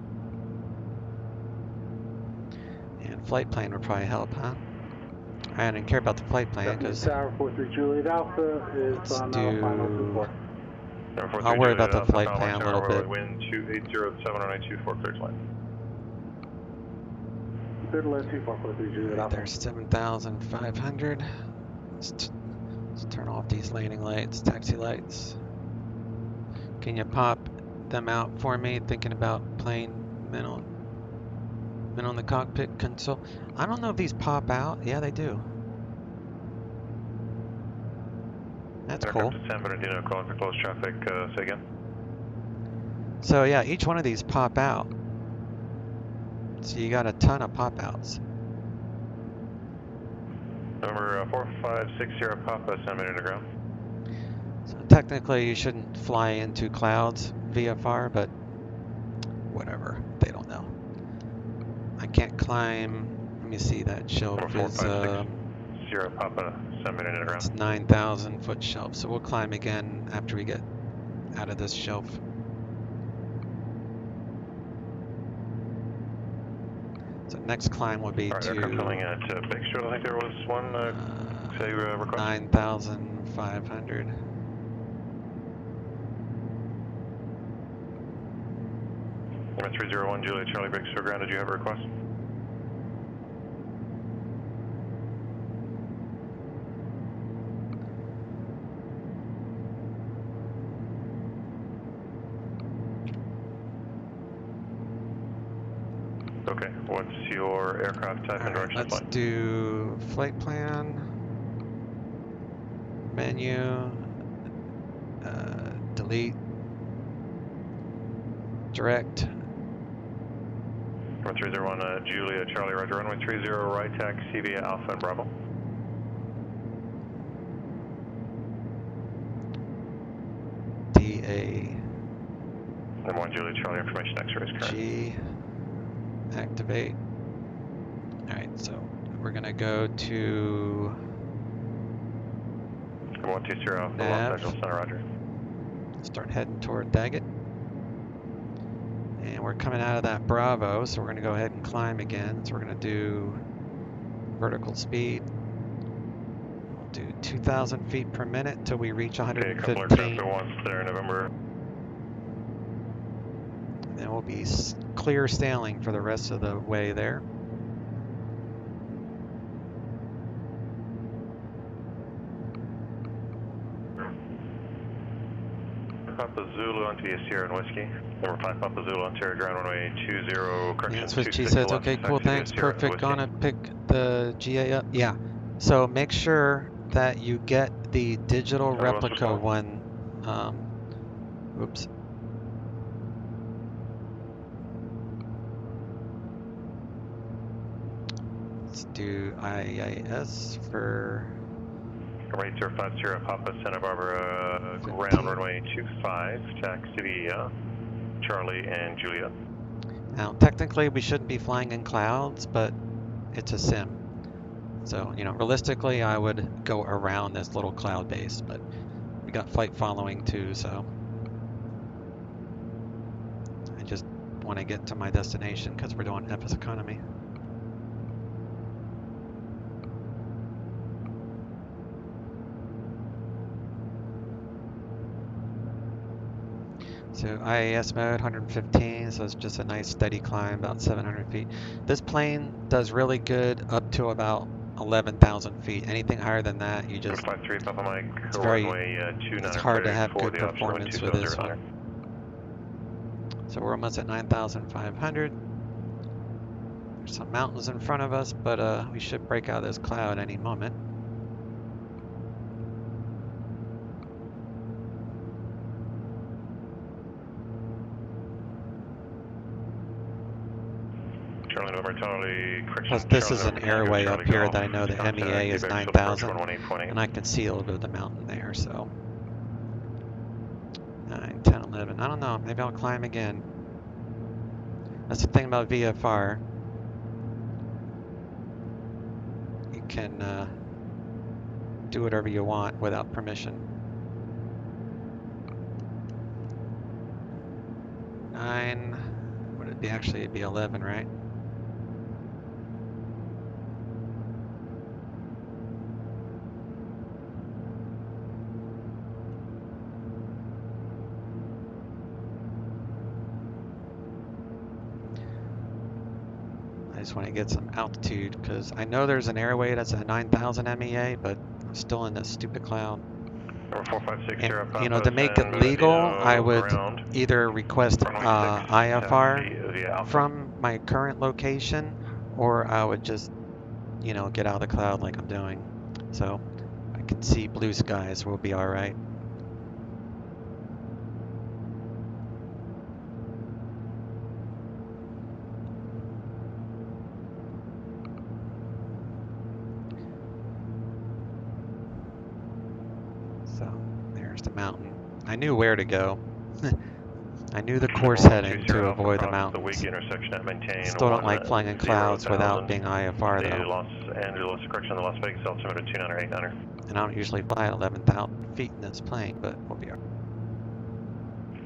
And flight plan would probably help, huh? I didn't care about the flight plan because Tower 43 Juliet Alpha is on final 24. I'll worry about the flight plan a little bit. Wind 280-70924, clear to land. Clear to land 2443 Juliet Alpha. There's 7,500. Let's turn off these landing lights, taxi lights. Can you pop them out for me? Thinking about playing men on the cockpit console. I don't know if these pop out. Yeah, they do. That's cool. San Bernardino, calling for close traffic. Say again. So yeah, each one of these pop out. So you got a ton of pop outs. Number 4560 Papa, San Bernardino ground. So technically you shouldn't fly into clouds VFR, but whatever. They don't know. I can't climb. Let me see, that shelf is Papa, San Bernardino ground. It's 9,000 foot shelf, so we'll climb again after we get out of this shelf. So next climb will be to coming at Bakersfield. I think there was one request. 9,500. Number 301 Juliet Charlie Bakersfield ground. Did you have a request? Okay, what's your aircraft type and direction? Let's do flight plan, menu, delete, direct. Number 301 Julia Charlie Roger, runway 30 right taxi via Alpha and Bravo. DA. Number 1 Julia Charlie, information X-rays current. G. Activate. Alright, so we're gonna go to Number 120 Alpha, Los Angeles Center, Roger. Start heading toward Daggett. And we're coming out of that Bravo, so we're gonna go ahead and climb again. So we're gonna do vertical speed. We'll do 2,000 feet per minute till we reach 115. Okay, once there, November. And then we'll be clear sailing for the rest of the way there. Papa Zulu onto Sierra and Whiskey. Number 5 Papa Zulu Ontario ground runway 20, correction. Yeah, that's what she says. Okay, cool, thanks, perfect. Gonna pick the GA up. Yeah, so make sure that you get the digital replica one. Oops, do IAS for Runway 050 Papa Santa Barbara, ground runway 25, taxi Charlie and Julia. Now, technically, we shouldn't be flying in clouds, but it's a sim. So, you know, realistically, I would go around this little cloud base, but we got flight following too, so I just want to get to my destination because we're doing FS economy. So IAS mode 115, so it's just a nice steady climb, about 700 feet. This plane does really good up to about 11,000 feet. Anything higher than that, you just, it's hard to have good performance with this one. So we're almost at 9,500. There's some mountains in front of us, but we should break out of this cloud any moment. Plus, this is an airway up here that I know the MEA is 9,000, and I can see a little bit of the mountain there, so 9, 10, 11. I don't know, maybe I'll climb again. That's the thing about VFR. You can do whatever you want without permission. 9, would it be actually, it'd be 11, right? I just want to get some altitude because I know there's an airway that's at 9,000 MEA, but I'm still in this stupid cloud. And, you know, to make it legal, I would either request IFR from my current location, or I would just, you know, get out of the cloud like I'm doing. So I can see blue skies, we'll be all right. The mountain. I knew where to go. I knew the course heading to avoid the mountains. Still don't like flying in clouds without being IFR though. Los Angeles, correction, the Las Vegas altimeter 290, 800. And I don't usually fly at 11,000 feet in this plane, but we'll be alright.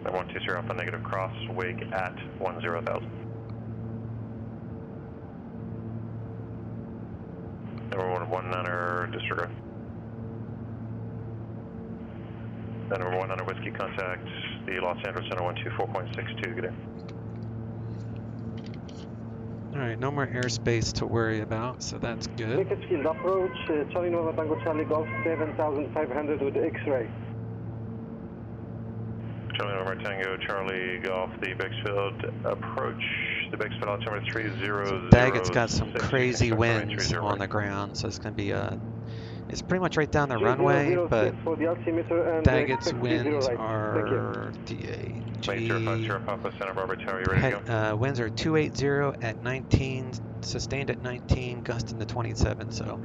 120 Alpha negative cross, wig at 10,000. Number 19er, disregard. Number 19er whiskey, contact the Los Angeles Center 124.62, good day. Alright, no more airspace to worry about, so that's good. Ticket field approach, Charlie Nova Tango Charlie Golf 7,500 with X-ray. Charlie Nova Tango Charlie Golf, the Bakersfield approach, the Bakersfield altimeter 3006. So Daggett's got some crazy winds on the ground, so it's going to be it's pretty much right down the runway, but Daggett's winds are winds are 280 at 19, sustained at 19, gusting to 27. So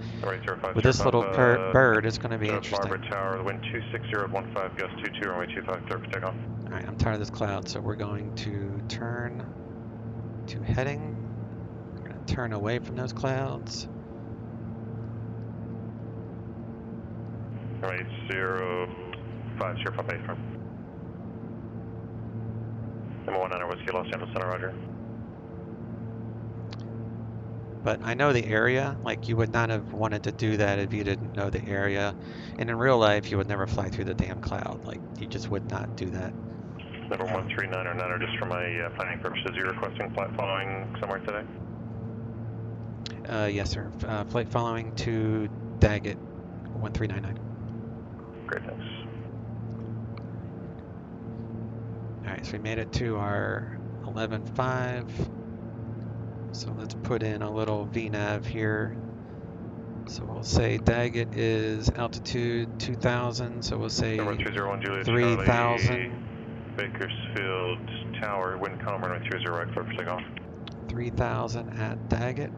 with this little bird, it's going to be interesting. Tower, wind 260.15, gust 22, runway 25, clear for takeoff. All right, I'm tired of this cloud, so we're going to turn to heading. We're going to turn away from those clouds. Runway 05, Sierra Papa 8 from. Number 19er Whiskey, Los Angeles Center, roger. But I know the area, like you would not have wanted to do that if you didn't know the area. And in real life, you would never fly through the damn cloud. Like, you just would not do that. Number 139er, just for my planning purposes, you're requesting flight following somewhere today? Yes, sir. Flight following to Daggett, 1399. Great, thanks. Alright, so we made it to our 11.5. So let's put in a little VNAV here. So we'll say Daggett is altitude 2,000, so we'll say 3,000. Bakersfield Tower, wind calm, runway 30 right, clear for takeoff. 3,000 at Daggett.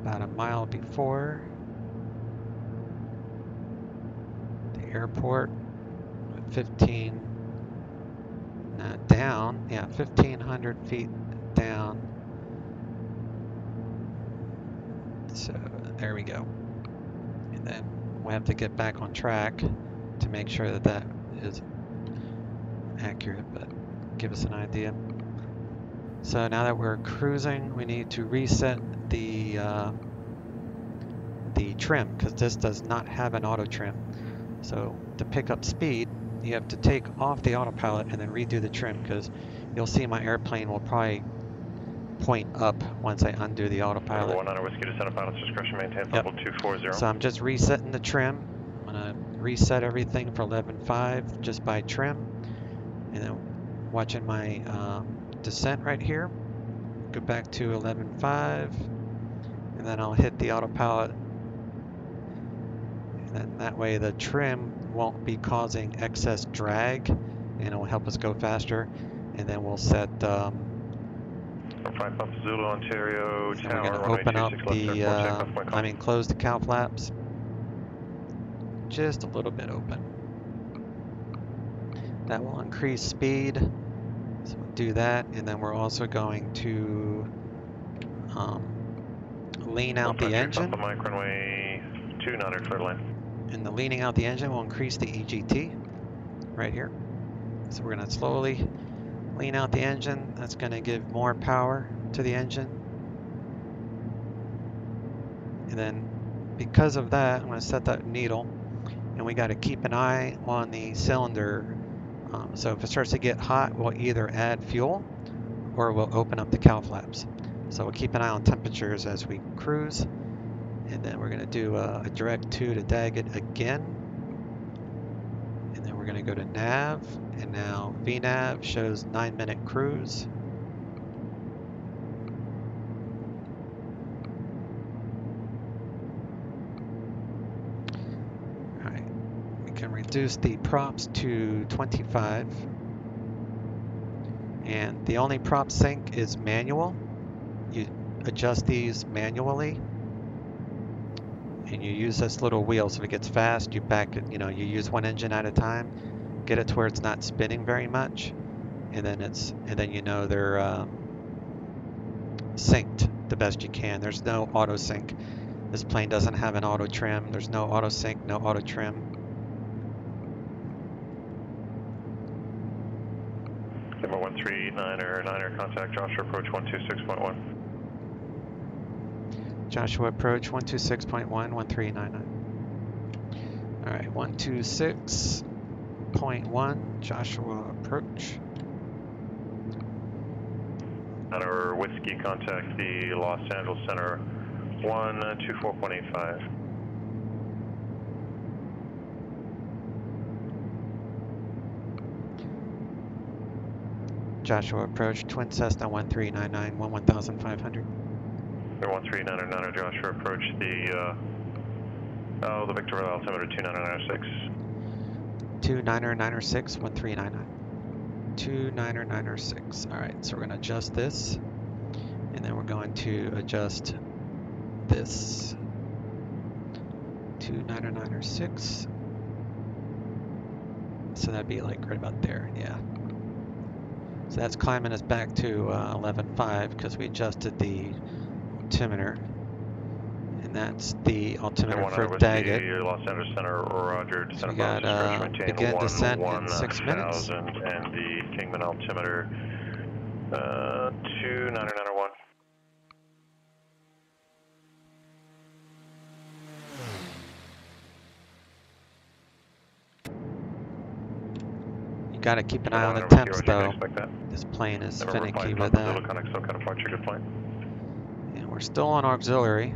about a mile before the airport, 15 down, yeah, 1,500 feet down. So there we go. And then we have to get back on track to make sure that that is accurate, but give us an idea. So now that we're cruising, we need to reset the trim, because this does not have an auto trim. So to pick up speed, you have to take off the autopilot and then redo the trim, because you'll see my airplane will probably point up once I undo the autopilot. 19 Whiskey to center pilot's discretion, maintain level 240. So I'm just resetting the trim. I'm gonna reset everything for 11.5 just by trim, and then watching my descent right here. Go back to 11.5, and then I'll hit the autopilot, and then that way the trim won't be causing excess drag, and it will help us go faster. And then we'll set 5 Papa Zulu, Ontario and Tower. we're going to open up the close the cow flaps just a little bit open. That will increase speed, so we'll do that. And then we're also going to lean out the engine, and the leaning out the engine will increase the EGT right here. So we're going to slowly lean out the engine. That's going to give more power to the engine. And then because of that, I'm going to set that needle, and we got to keep an eye on the cylinder. So if it starts to get hot, we'll either add fuel or we'll open up the cow flaps. So we'll keep an eye on temperatures as we cruise. And then we're going to do a direct to Daggett again. And then we're going to go to nav, and now VNav shows 9-minute cruise. All right, we can reduce the props to 25, and the only prop sync is manual. You adjust these manually, and you use this little wheel. So if it gets fast, you back it, you use one engine at a time, get it to where it's not spinning very much, and then they're synced the best you can. There's no auto sync. This plane doesn't have an auto trim. There's no auto sync, no auto trim. Number 139er contact Joshua approach 126.1. Joshua approach 126.1, 1399. All right, 126.1, Joshua approach. Our Whiskey contact the Los Angeles Center 124.85. Joshua approach Twin Cessna 1399, 11,500. 1399 Joshua approach the Victor altimeter 2996. 2996, 1399. 2996. All right, so we're going to adjust this, and then we're going to adjust this. 2996. So that'd be like right about there, yeah. So that's climbing us back to 11.5 because we adjusted the altimeter, and that's the altimeter for Daggett. Los Angeles Center, Roger. So we got begin descent in 6 minutes. And the Kingman altimeter 29901. You gotta keep an eye on the temps though. This plane is finicky with that. And we're still on auxiliary.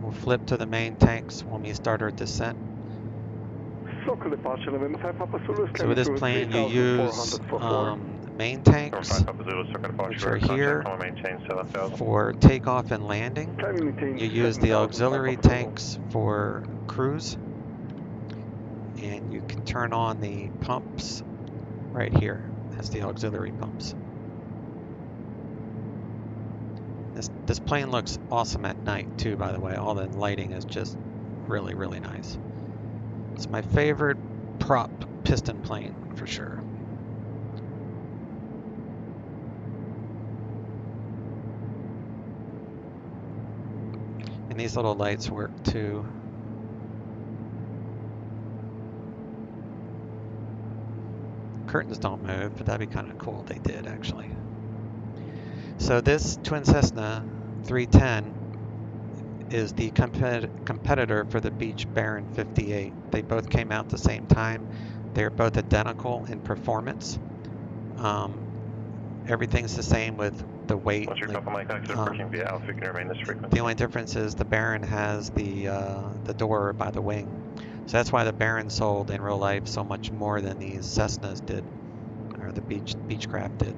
We'll flip to the main tanks when we start our descent. So with this plane you use main tanks, which are here for takeoff and landing. You use the auxiliary tanks for cruise, and you can turn on the pumps right here. That's the auxiliary pumps. This plane looks awesome at night too, by the way. All the lighting is just really, really nice. It's my favorite prop piston plane for sure. And these little lights work too. Curtains don't move, but that'd be kind of cool if they did actually. So this twin Cessna 310 is the competitor for the Beech Baron 58. They both came out at the same time. They're both identical in performance. Everything's the same with the weight. The only difference is the Baron has the door by the wing. So that's why the Baron sold in real life so much more than these Cessnas did, or the Beechcraft did.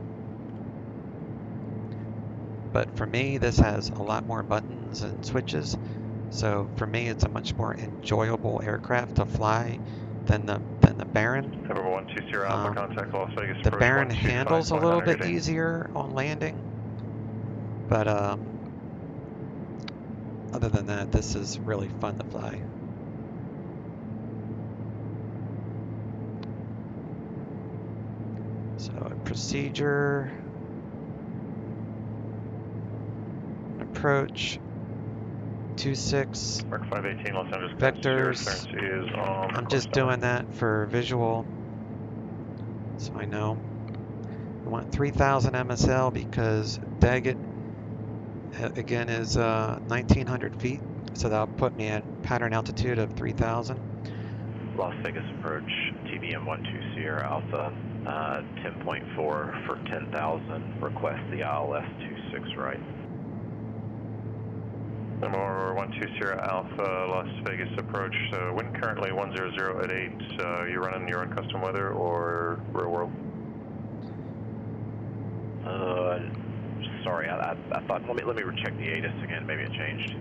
But for me, this has a lot more buttons and switches. So for me, it's a much more enjoyable aircraft to fly than the Baron. Number 120 Alpha, contact Las Vegas. The Baron handles a little bit easier on landing, but other than that, this is really fun to fly. So procedure, approach, 26 Mark 518 Los Angeles vectors. Is on I'm just doing that for visual, so I know. I want 3,000 MSL because Daggett again is 1,900 feet, so that'll put me at pattern altitude of 3,000. Las Vegas approach, TBM 12 Sierra Alpha, 10.4 for 10,000. Request the ILS 26 right. Number 120 Sierra Alpha, Las Vegas approach. Wind currently 100 at 8. You running your own custom weather or real world? Sorry, I thought. Let me recheck the ATIS again. Maybe it changed.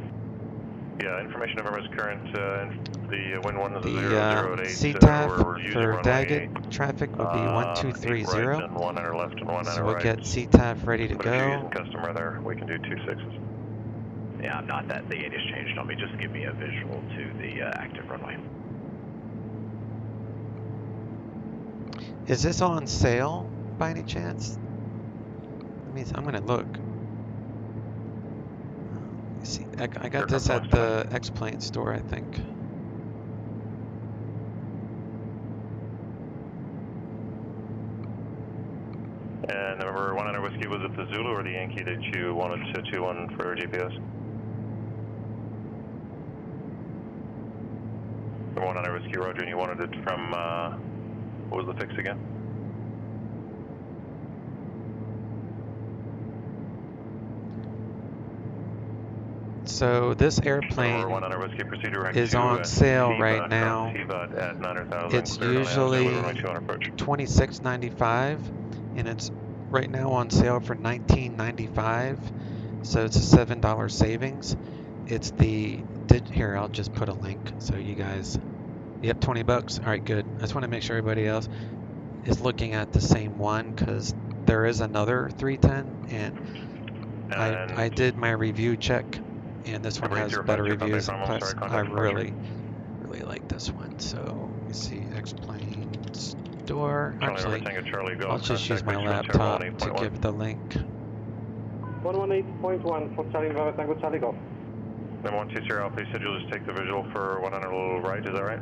Yeah, information November is current. The wind 100 at 8. CTAF for Daggett traffic would be 1230. Right and 100 left and 100 so we'll right. get CTAF ready to But go. if you're using custom weather, we can do 26s. Yeah, I'm not that. The ATIS changed on me. Just give me a visual to the active runway. Is this on sale by any chance? I'm gonna look. Let me see. I got this at the X-Plane store, I think. And November 100 Whiskey, was it the Zulu or the Yankee that you wanted to 21 for GPS? Number 100 Whiskey, Roger, and you wanted it from, what was the fix again? So this airplane is on sale right now. It's usually $26.95, and it's right now on sale for $19.95. So it's a $7 savings. It's the here. I'll just put a link so you guys. Yep, 20 bucks. All right, good. I just want to make sure everybody else is looking at the same one because there is another 310, and I did my review check. And this one has better reviews, plus I really like this one. So let me see, X-Plane store. Actually, I'll just use my laptop to give the link. 118.1 for Charlie Bravo Tango Charlie Golf. Number 120 Alpha, you said you'll just take the visual for 100 a little right, is that right?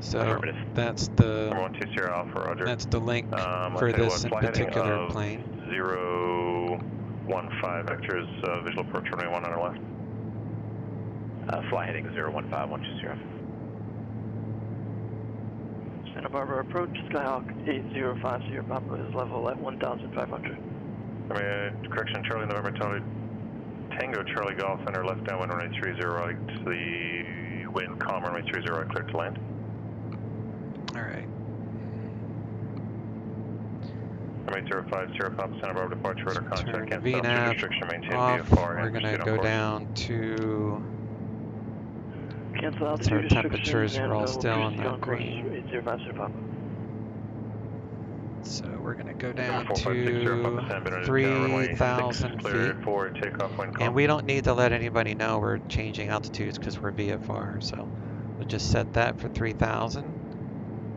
So that's the Alpha, Roger. That's the link for this in particular plane. 015 vectors, visual approach runway 100 left. Fly heading 015-120. Santa Barbara approach, Skyhawk 8050 Papa is level at 1,500. Correction, Charlie November Tango Charlie Golf Center left downwind runway 30 right. The wind calm runway 30 right, clear to land. Alright. Runway 050 Papa Santa Barbara departure radar contact. Turn VNAV off. We're going to go down to. Cancel our altitude temperatures are all still on the green. So we're going to go down 4560, to 3,000 feet. For takeoff, wind calm. And we don't need to let anybody know we're changing altitudes because we're VFR. So we'll just set that for 3,000.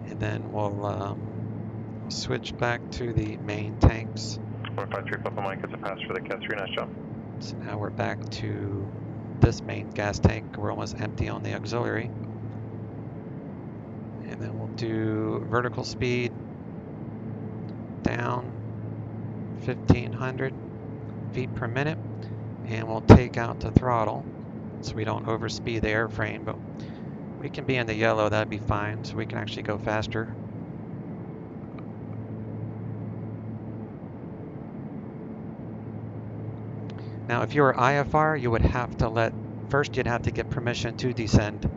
And then we'll switch back to the main tanks. 153 Papa Mike, it's a pass for the Cat 3, nice job. So now we're back to this main gas tank. We're almost empty on the auxiliary. And then we'll do vertical speed down 1,500 feet per minute. And we'll take out the throttle so we don't overspeed the airframe, but we can be in the yellow, that'd be fine, so we can actually go faster. Now if you were IFR, you would have to first you'd have to get permission to descend,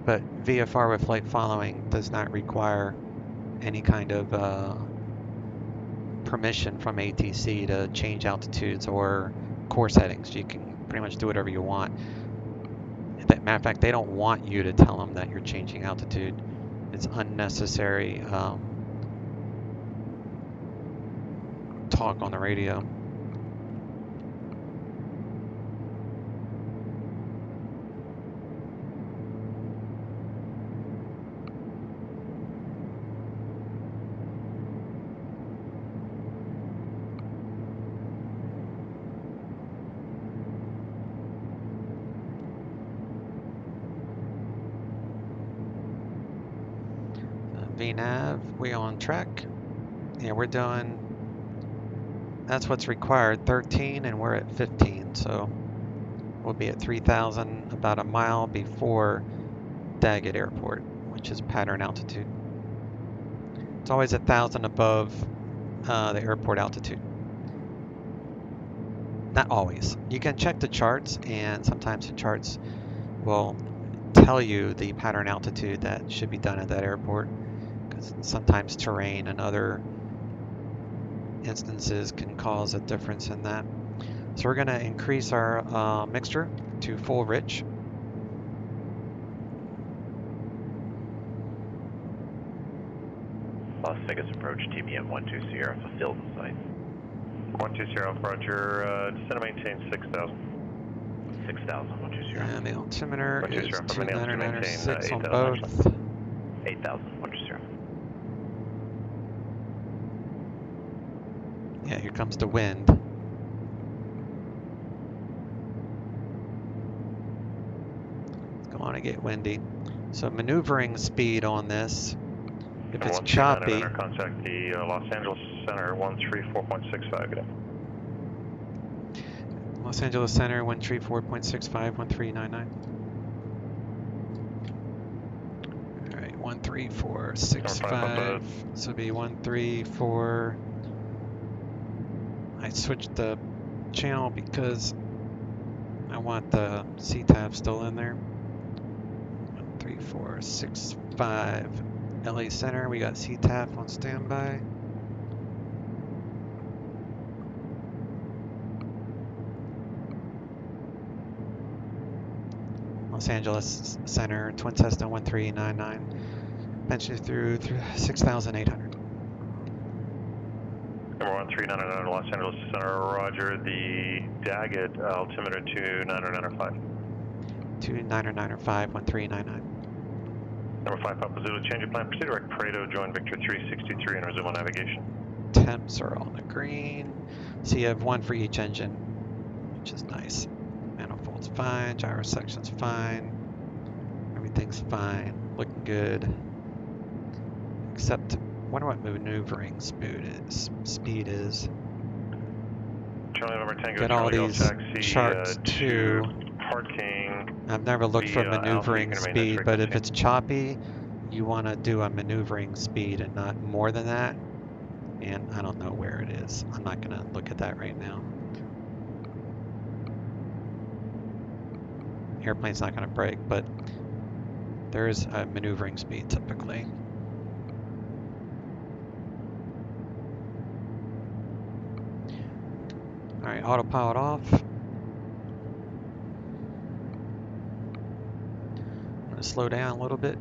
but VFR with flight following does not require any kind of permission from ATC to change altitudes or course headings. You can pretty much do whatever you want. Matter of fact, they don't want you to tell them that you're changing altitude. It's unnecessary talk on the radio. VNAV, we on track. Yeah, we're doing, that's what's required, 13, and we're at 15, so we'll be at 3,000 about a mile before Daggett Airport, which is pattern altitude. It's always 1,000 above the airport altitude. Not always. You can check the charts, and sometimes the charts will tell you the pattern altitude that should be done at that airport. Sometimes terrain and other instances can cause a difference in that. So we're going to increase our mixture to full rich. Las Vegas approach, TBM 12 Sierra, fulfilled in sight. 12 Sierra, roger, descend and maintain 6,000. 6,000, 12 Sierra. And the altimeter is 2996 on 8,000 both. 8,000, 12 Sierra. Yeah, here comes the wind. It's going to get windy. So maneuvering speed on this, if it's choppy. Contact the Los Angeles Center 134.65. Good day. Los Angeles Center 134.65, 1399. All right, 13465. So it'll be 134. I switched the channel because I want the CTAF still in there. 13465 LA Center. We got CTAF on standby. Los Angeles Center, Twin Cessna 1399. Pension through 6,800. Number 1399 Los Angeles Center, roger. The Daggett altimeter 2995. 2995, 1399. Number 5 Papa Zulu, change of plan. Proceed direct Pareto, join Victor 363 and resume on navigation. Temps are on the green. So you have one for each engine, which is nice. Manifold's fine, gyro section's fine. Everything's fine, looking good. Except, wonder what maneuvering speed is. Charlie November Tango, Get all Charlie these taxi, charts too. Parking. I've never looked for maneuvering speed, but if it's choppy, you want to do a maneuvering speed and not more than that. And I don't know where it is. I'm not going to look at that right now. Airplane's not going to brake, but there is a maneuvering speed typically. All right, autopilot off. I'm going to slow down a little bit.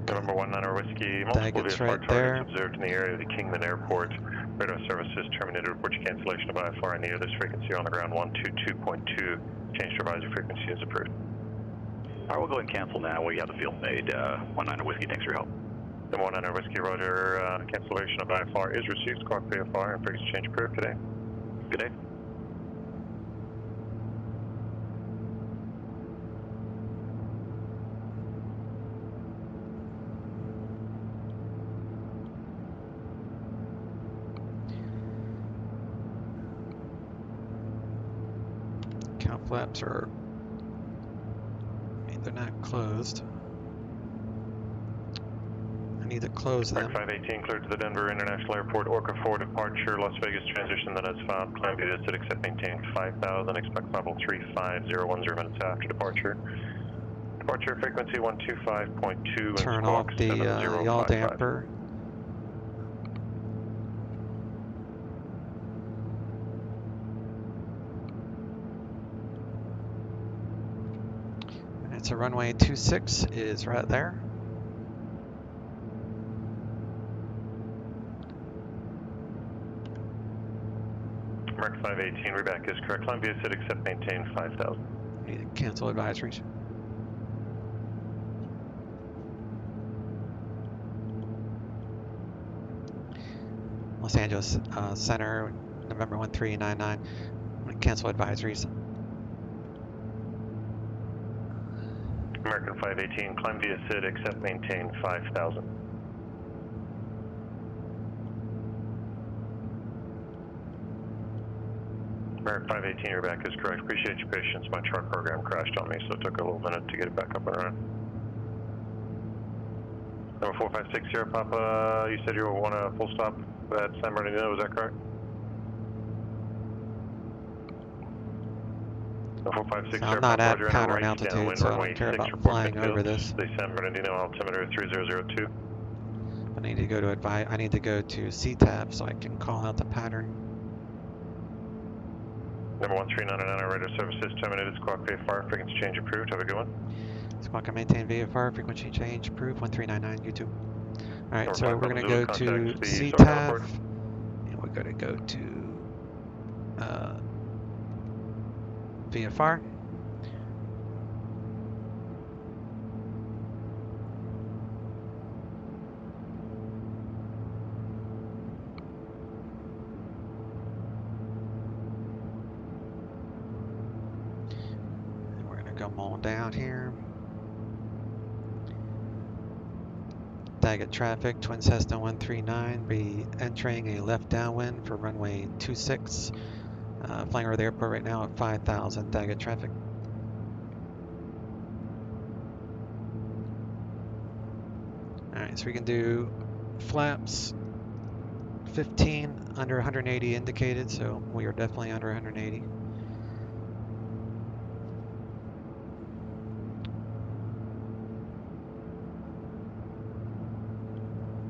November 19 Whiskey, multiple Daggett's VFR right there. targets observed in the area of the Kingman Airport. Radar services terminated. Report your cancellation of IFR in the air. This frequency on the ground 122.2. Change to advisory frequency is approved. All right, we'll go ahead and cancel now. We have the field made. 19 Whiskey, thanks for your help. The 19 Whiskey, roger. Cancellation of IFR is received. Squawk VFR and frequency change approved today. Good day. Cow flaps are, I mean, they're not closed. I need to close them. 518 cleared to the Denver International Airport. Orca 4 departure. Las Vegas transition that has found. Climb via SID except maintain 5000. Expect level 35010 minutes after departure. Departure frequency 125.2. Turn off the yaw damper. It's a runway 26 is right there. Mark 518, reback is correct. Climb via SID except maintain 5000. Need to cancel advisories. Los Angeles Center, November 1399. I'm going to cancel advisories. American 518, climb via SID except maintain 5000. American 518, your back is correct. Appreciate your patience. My chart program crashed on me, so it took a little minute to get it back up and running. Number 4560, Papa, you said you want a full stop at San Bernardino, is that correct? So I'm not at pattern altitude, so I don't care about flying over this. San Bernardino altimeter 3002. I need to go to I need to go to CTAF so I can call out the pattern. Number 1399, radar services terminated. Squawk VFR, frequency change approved. Have a good one. Squawk and maintain VFR, frequency change approved. 1399 YouTube. All right, so we're going to go to CTAF, and we're going to go to VFR. And we're going to come on down here. Daggett traffic, Twin Cessna 139, be entering a left downwind for runway 26. Flying over the airport right now at 5000 Daggett traffic. Alright, so we can do flaps 15 under 180 indicated, so we are definitely under 180.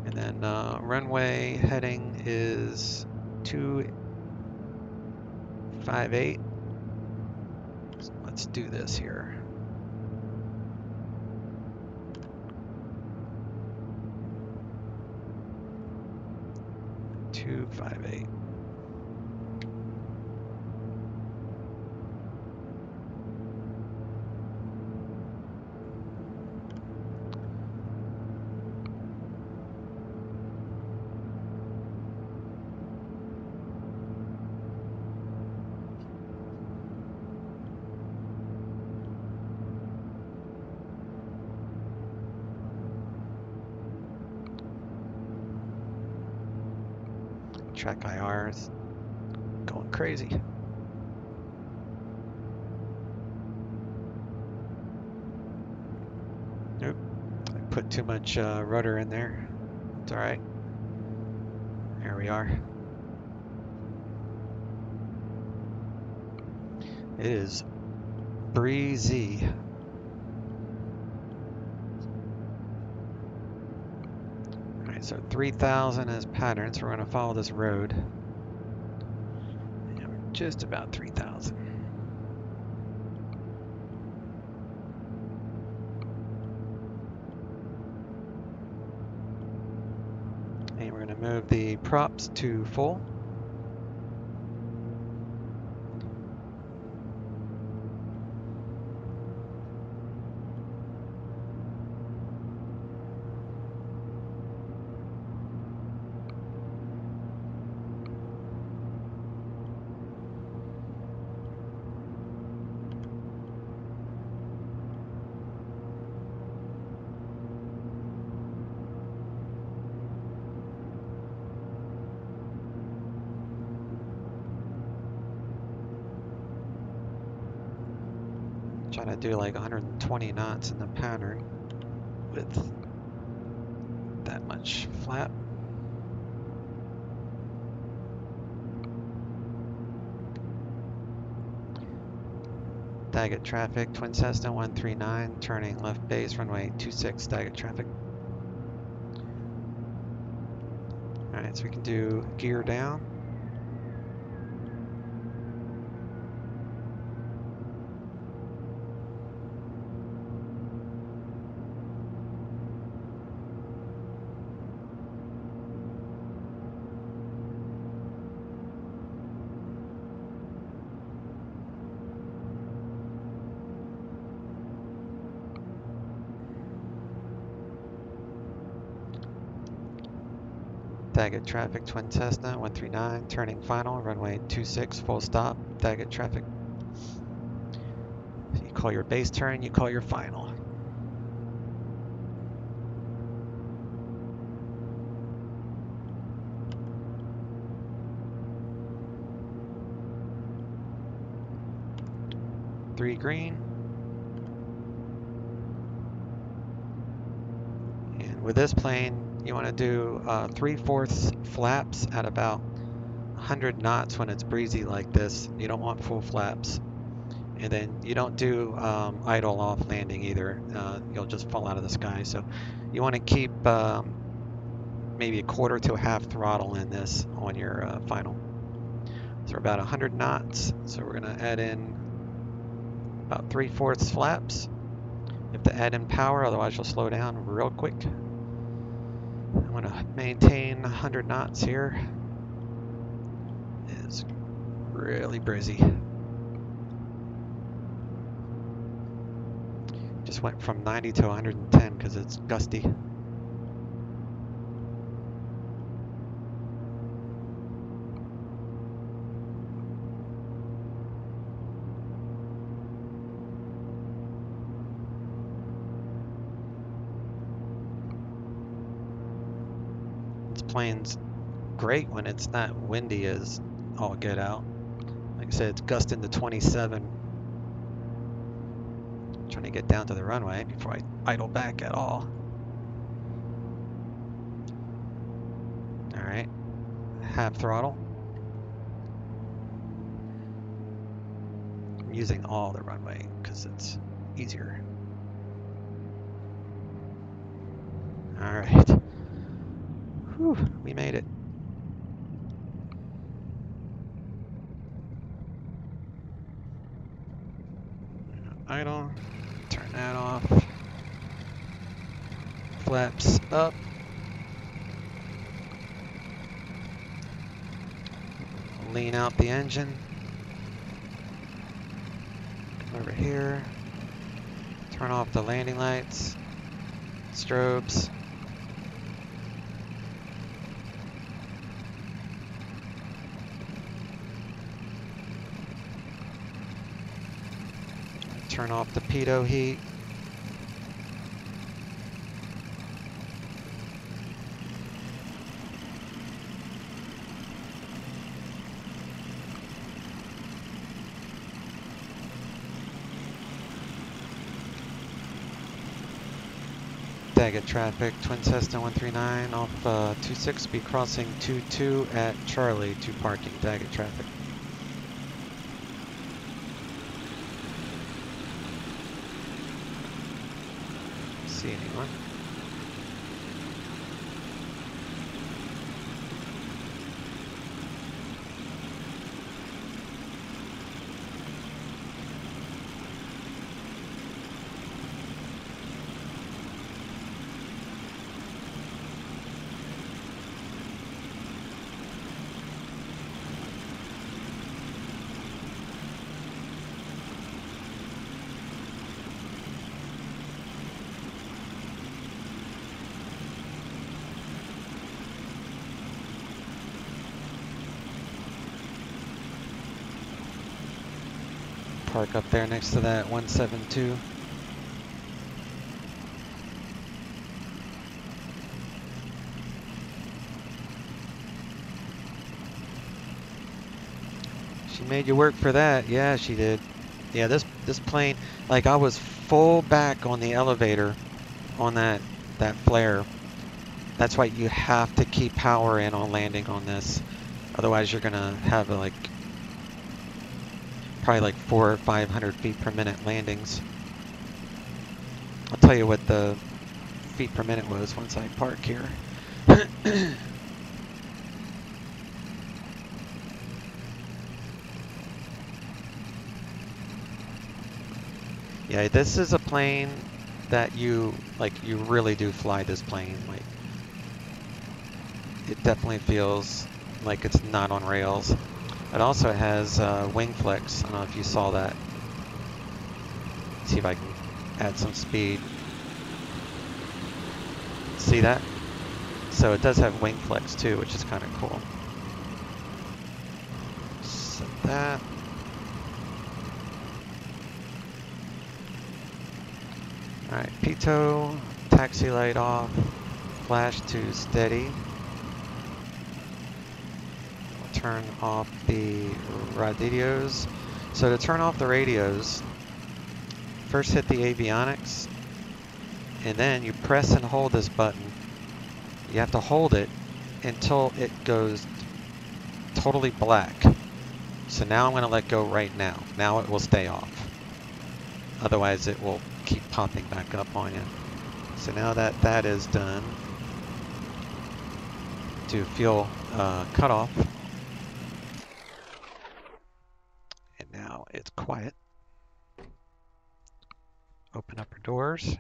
And then runway heading is 258. So let's do this here. Two 58. Track IR is going crazy. Nope, I put too much rudder in there. It's all right. There we are. It is breezy. So 3000 as pattern, so we're going to follow this road. And we're just about 3000. going to move the props to full. Trying to do like 120 knots in the pattern with that much flap. Daggett traffic, Twin Cessna 139, turning left base, runway 26, Daggett traffic. Alright, so we can do gear down. Daggett traffic, Twin Cessna 139, turning final, runway 26, full stop, Daggett traffic. So you call your base turn, you call your final. Three green. And with this plane, you want to do 3/4 flaps at about 100 knots when it's breezy like this. You don't want full flaps. And then you don't do idle off landing either. You'll just fall out of the sky. So you want to keep maybe 1/4 to a half throttle in this on your final. So we're about 100 knots. So we're going to add in about 3/4 flaps. You have to add in power, otherwise you'll slow down real quick. I'm going to maintain 100 knots here. It's really breezy. Just went from 90 to 110 because it's gusty. Plane's great when it's not windy as all get out. Like I said, it's gusting to 27. Trying to get down to the runway before I idle back at all. Alright, half throttle. I'm using all the runway because it's easier. Alright. Whew, we made it. Idle, turn that off. Flaps up. Lean out the engine. Come over here. Turn off the landing lights. Strobes. Turn off the pitot heat. Daggett traffic, Twin Cessna 139 off 26, be crossing 22 at Charlie to parking, Daggett traffic. See anyone? Park up there next to that 172. She made you work for that. Yeah, she did. Yeah, this plane, like I was full back on the elevator on that flare. That's why you have to keep power in on landing on this. Otherwise you're gonna have like probably like 400 or 500 feet per minute landings. I'll tell you what the feet per minute was once I park here. Yeah, this is a plane that you really do fly this plane. Like, it definitely feels like it's not on rails. It also has wing flex. I don't know if you saw that. Let's see if I can add some speed. See that? So it does have wing flex too, which is kind of cool. Set that. Alright, pitot, taxi light off, flash to steady. We'll turn off the radios. So to turn off the radios, first hit the avionics, and then you press and hold this button. You have to hold it until it goes totally black. So now I'm going to let go right now. Now it will stay off. Otherwise it will keep popping back up on you. So now that that is done, do fuel cutoff. And now it's quiet. Open up our doors.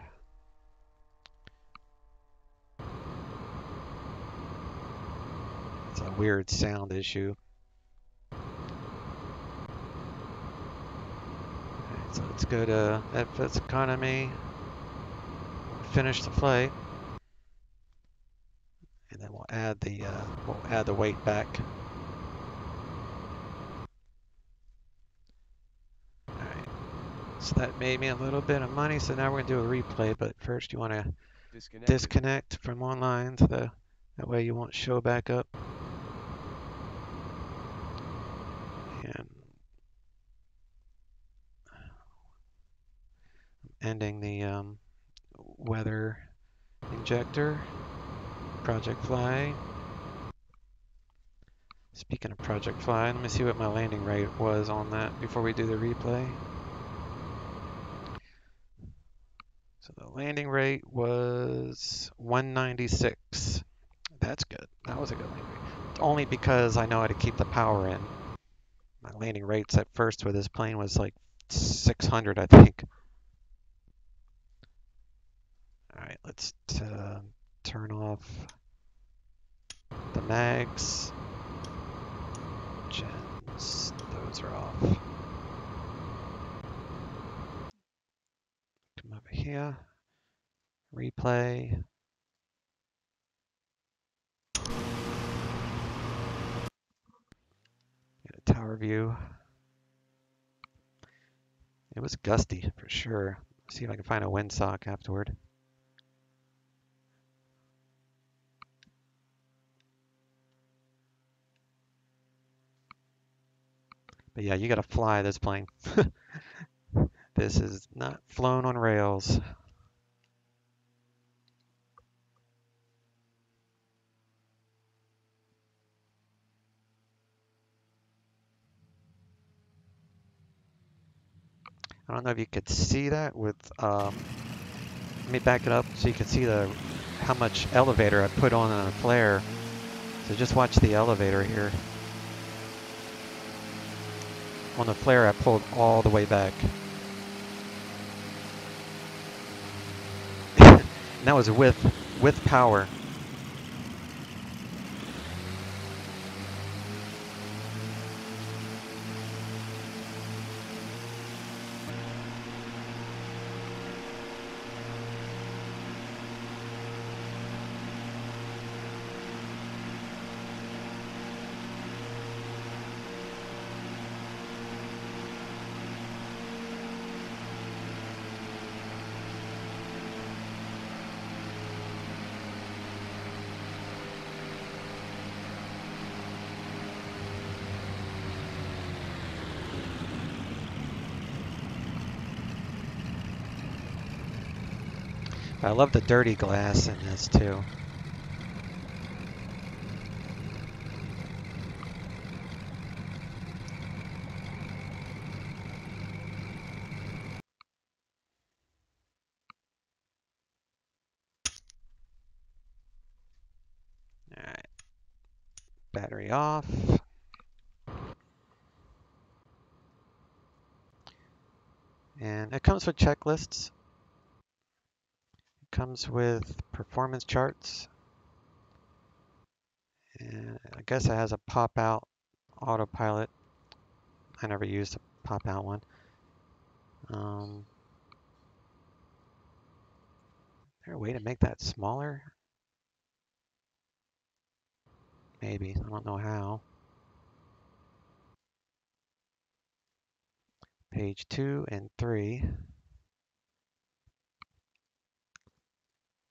It's a weird sound issue. So let's go to FS economy, finish the flight, and then we'll add the weight back. All right, so that made me a little bit of money. So now we're gonna do a replay, but first you want to disconnect from online, so that way you won't show back up. And ending the weather injector, Project Fly. Speaking of Project Fly, let me see what my landing rate was on that before we do the replay. So the landing rate was 196. That's good. That was a good landing rate. Only because I know how to keep the power in. My landing rates at first with this plane was like 600, I think. All right, let's turn off the mags. Gens, those are off. Come over here. Replay. Get a tower view. It was gusty for sure. See if I can find a windsock afterward. But yeah, you gotta fly this plane. This is not flown on rails. I don't know if you could see that with, let me back it up so you can see how much elevator I put on a flare. So just watch the elevator here. On the flare, I pulled all the way back. And that was with power. I love the dirty glass in this too. All right, battery off. And it comes with checklists. It comes with performance charts. And I guess it has a pop-out autopilot. I never used a pop-out one. Is there a way to make that smaller? Maybe. I don't know how. Page 2 and 3.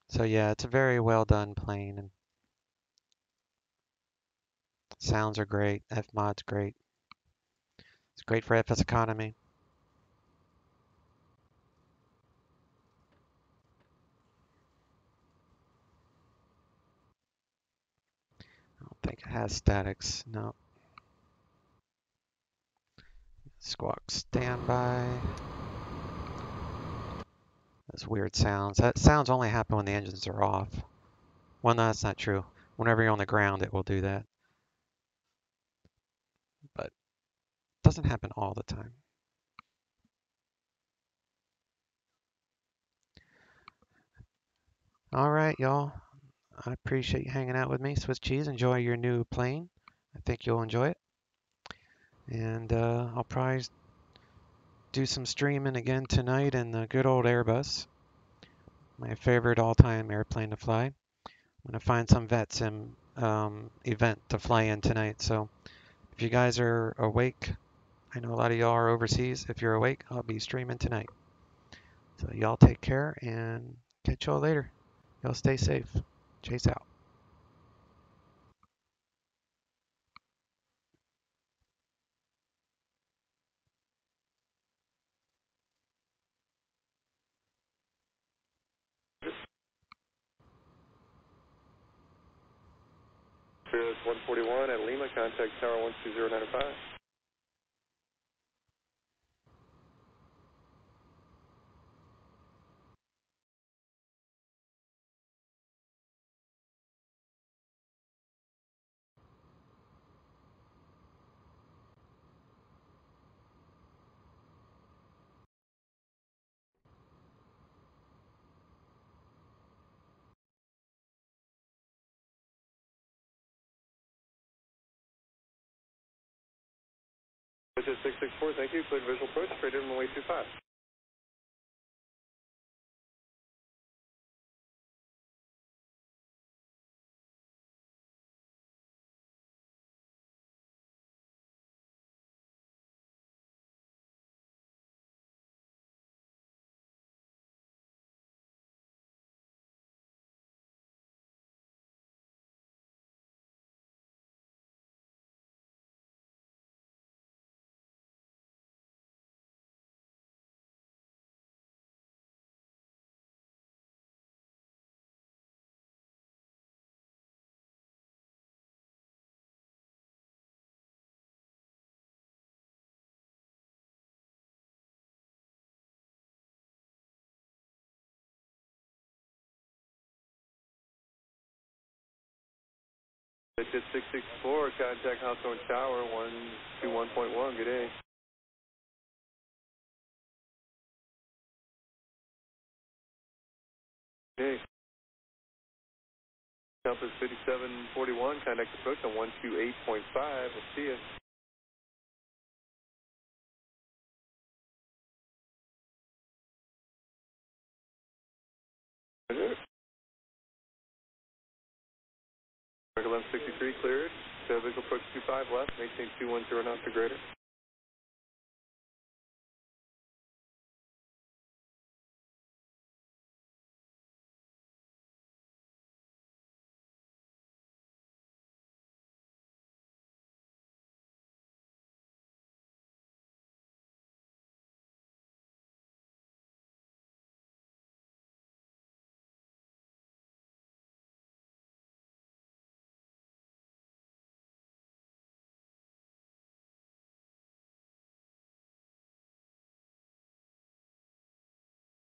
So yeah, it's a very well done plane, and sounds are great. F-mod's great. It's great for FS economy. I don't think it has statics. No. Squawk standby. Those weird sounds. That sounds only happen when the engines are off. Well, no, that's not true. Whenever you're on the ground, it will do that. But it doesn't happen all the time. All right, y'all. I appreciate you hanging out with me. Swiss cheese, enjoy your new plane. I think you'll enjoy it. And I'll probably do some streaming again tonight in the good old Airbus. My favorite all-time airplane to fly. I'm going to find some VetSim event to fly in tonight. So if you guys are awake, I know a lot of y'all are overseas. If you're awake, I'll be streaming tonight. So y'all take care and catch y'all later. Y'all stay safe. Chase out. Spirit 141 at Lima, contact tower 12095. Budget 664, thank you. Cleared visual approach, straight in runway 25. Budget 664, contact Hawthorne Tower 121.1, good day. Hey. Compass 5741, contact approach on 128.5, we'll see you. American 1163 cleared, visual approach 25 left, maintain 210 knots or greater.